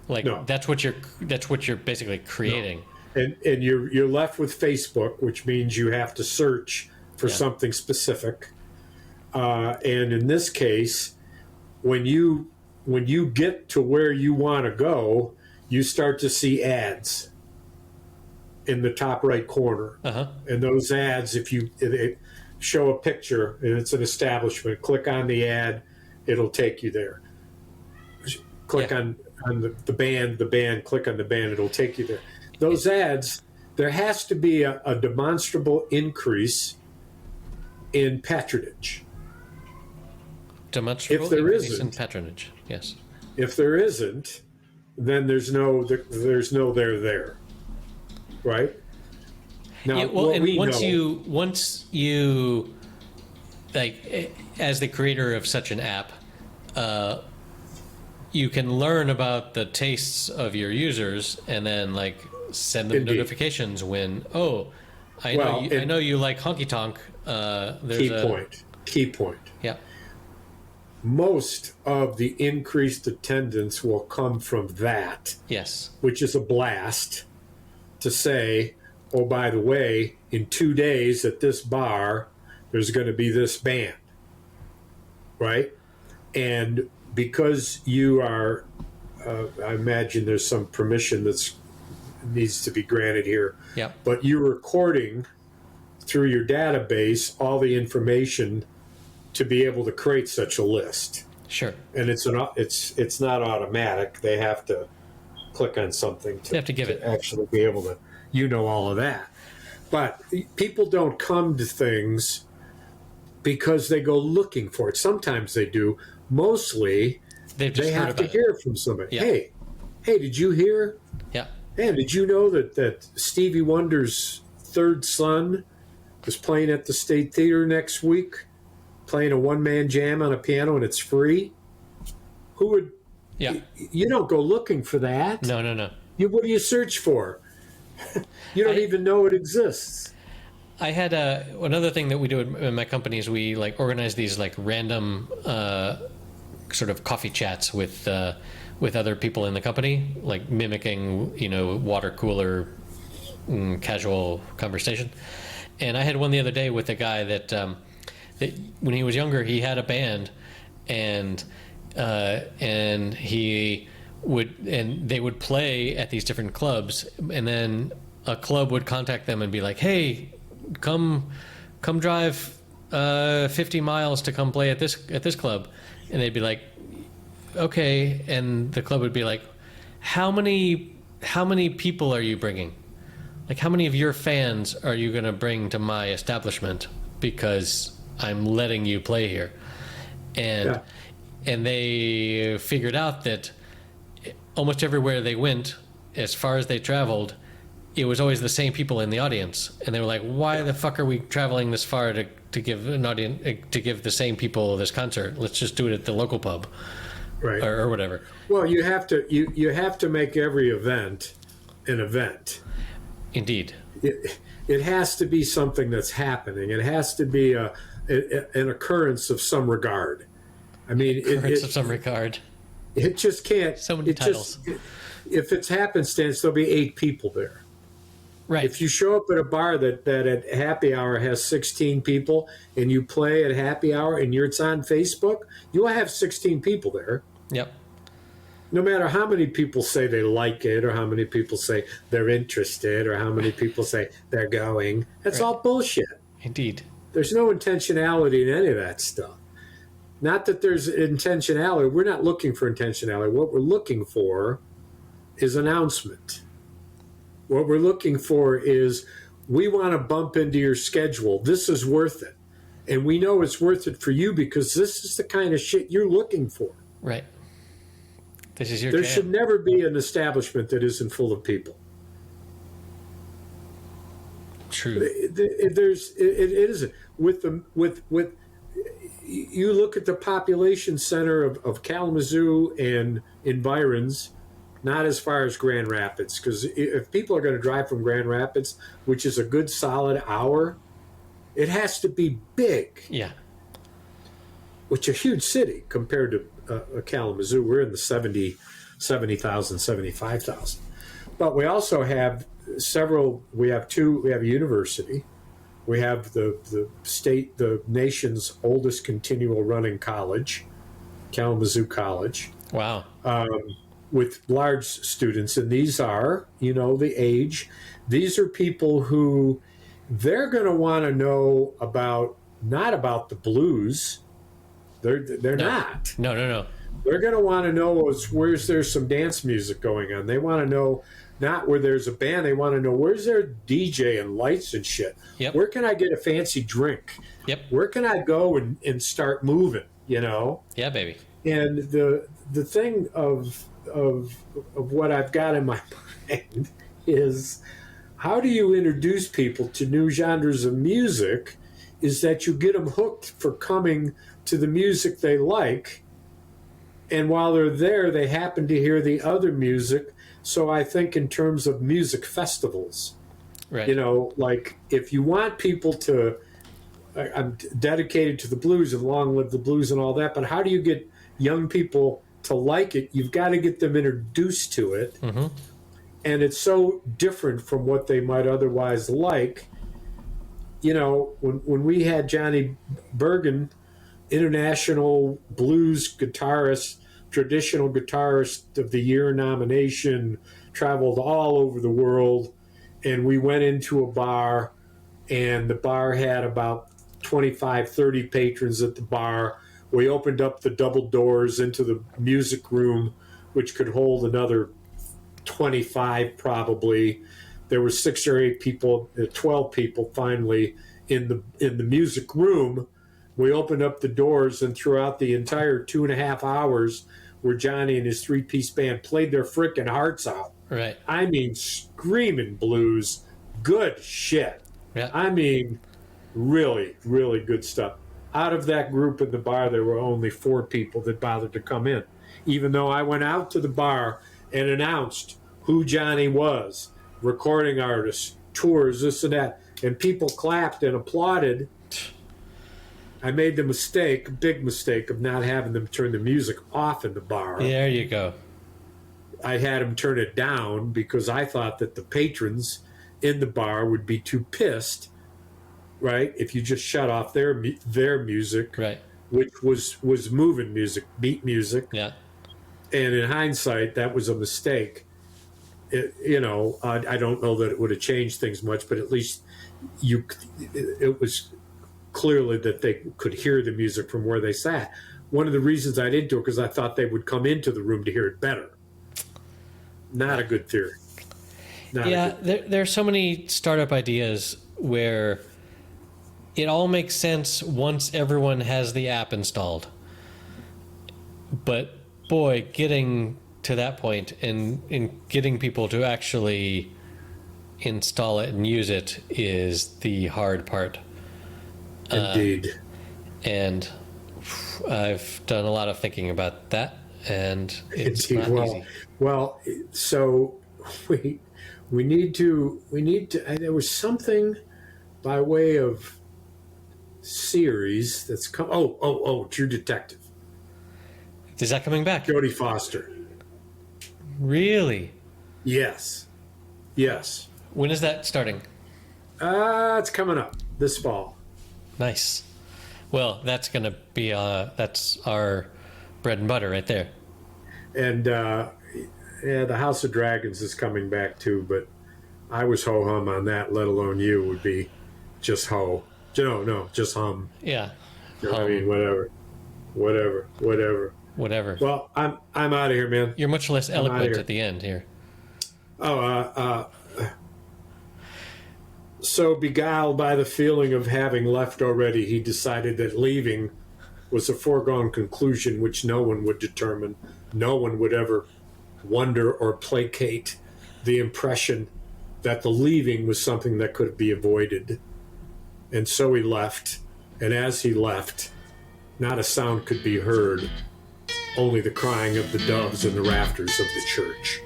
That's what you're basically creating. No. And you're left with Facebook, which means you have to search for something specific. And in this case, when you get to where you want to go, you start to see ads. in the top right corner. And those ads, if they show a picture and it's an establishment, click on the ad, it'll take you there. Click on the band, click on the band, it'll take you there. Those ads, there has to be a demonstrable increase in patronage. Demonstrable if there increase isn't, in patronage, yes. If there isn't, then there's no there, right? Now, once you like, as the creator of such an app, you can learn about the tastes of your users and then like send them Indeed. Notifications when I know you like honky tonk. Key point. Yeah. Most of the increased attendance will come from that. Yes. Which is a blast to say, oh, by the way, in 2 days at this bar, there's going to be this band, right? And because you are, I imagine there's some permission that needs to be granted here. Yeah. But you're recording through your database all the information to be able to create such a list. Sure. And it's not automatic. They have to click on something to actually be able to, all of that. But people don't come to things because they go looking for it. Sometimes they do. Mostly, they have to hear from somebody. Yeah. Hey, did you hear? Yeah. Hey, did you know that Stevie Wonder's third son is playing at the State Theater next week, playing a one-man jam on a piano, and it's free? Who would? Yeah. You don't go looking for that. No. What do you search for? You don't even know it exists. I had another thing that we do in my company is we like organize these like random sort of coffee chats with other people in the company, like mimicking water cooler casual conversation. And I had one the other day with a guy that when he was younger he had a band, and they would play at these different clubs, and then a club would contact them and be like, hey, come drive 50 miles to come play at this club. And they'd be like, okay. And the club would be like, how many people are you bringing? Like, how many of your fans are you going to bring to my establishment because I'm letting you play here? And they figured out that almost everywhere they went, as far as they traveled, it was always the same people in the audience. And they were like, why the fuck are we traveling this far to give an audience, to give the same people this concert? Let's just do it at the local pub. Right. Or whatever. Well, you have to make every event an event. Indeed. It has to be something that's happening. It has to be an occurrence of some regard. I mean, of some regard. It just can't. So many titles. If it's happenstance, there'll be 8 people there. Right. If you show up at a bar that at happy hour has 16 people, and you play at happy hour and it's on Facebook, you'll have 16 people there. Yep. No matter how many people say they like it, or how many people say they're interested, or how many people say they're going, that's all bullshit. Indeed. There's no intentionality in any of that stuff. Not that there's intentionality. We're not looking for intentionality. What we're looking for is announcement. What we're looking for is, we want to bump into your schedule. This is worth it. And we know it's worth it for you because this is the kind of shit you're looking for. Right. This is your There jam. should never be an establishment that isn't full of people. True. It isn't. With you look at the population center of Kalamazoo and environs, not as far as Grand Rapids, because if people are going to drive from Grand Rapids, which is a good solid hour, it has to be big. Yeah. Which is a huge city compared to Kalamazoo. We're in the 70,000, 75,000. But we also have several. We have a university. We have the nation's oldest continual running college, Kalamazoo College. Wow. with large students, and these are, the age. These are people who they're going to want to know not about the blues. They're not. No. They're going to want to know where's there some dance music going on. They want to know not where there's a band. They want to know where's there DJ and lights and shit. Yep. Where can I get a fancy drink? Yep. Where can I go and start moving? Yeah, baby. And the thing of what I've got in my mind is, how do you introduce people to new genres of music? Is that you get them hooked for coming to the music they like, and while they're there, they happen to hear the other music. So I think in terms of music festivals, right? Like if you want people to, I'm dedicated to the blues and long live the blues and all that, but how do you get young people to like it? You've got to get them introduced to it. Mm-hmm. And it's so different from what they might otherwise like. When we had Johnny Bergen, international blues guitarist, traditional guitarist of the year nomination, traveled all over the world, and we went into a bar, and the bar had about 25, 30 patrons at the bar. We opened up the double doors into the music room, which could hold another 25 probably. There were 6 or 8 people, 12 people finally in the music room. We opened up the doors, and throughout the entire 2.5 hours where Johnny and his 3-piece band played their frickin' hearts out. Right. I mean, screaming blues, good shit. Yeah. I mean, really, really good stuff. Out of that group in the bar, there were only 4 people that bothered to come in, even though I went out to the bar and announced who Johnny was, recording artist, tours, this and that, and people clapped and applauded. I made the big mistake of not having them turn the music off in the bar. There you go. I had them turn it down because I thought that the patrons in the bar would be too pissed, right, if you just shut off their music, right, which was moving music, beat music. Yeah. And in hindsight, that was a mistake. I don't know that it would have changed things much, but at least it was clearly that they could hear the music from where they sat. One of the reasons I didn't do it because I thought they would come into the room to hear it better. Not a good theory. There are so many startup ideas where it all makes sense once everyone has the app installed. But boy, getting to that point and getting people to actually install it and use it is the hard part. Indeed. And I've done a lot of thinking about that, and it's not easy. Well, so we need to. There was something by way of series that's come. Oh, True Detective. Is that coming back? Jodie Foster. Really? Yes. When is that starting? It's coming up this fall. Nice. Well, that's going to be that's our bread and butter right there. And the House of Dragons is coming back too, but I was ho-hum on that, let alone you would be just ho. No, just hum. Yeah. I mean, whatever. Well, I'm out of here, man. You're much less eloquent at the end here. So beguiled by the feeling of having left already, he decided that leaving was a foregone conclusion which no one would determine. No one would ever wonder or placate the impression that the leaving was something that could be avoided. And so he left, and as he left, not a sound could be heard, only the crying of the doves in the rafters of the church.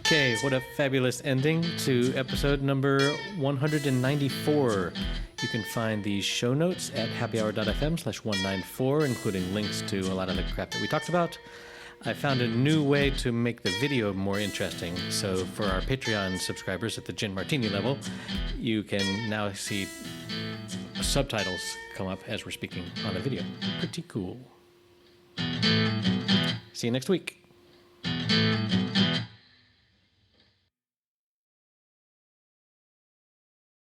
Okay, what a fabulous ending to episode number 194. You can find the show notes at happyhour.fm/194, including links to a lot of the crap that we talked about. I found a new way to make the video more interesting. So for our Patreon subscribers at the Gin Martini level, you can now see subtitles come up as we're speaking on a video. Pretty cool. See you next week.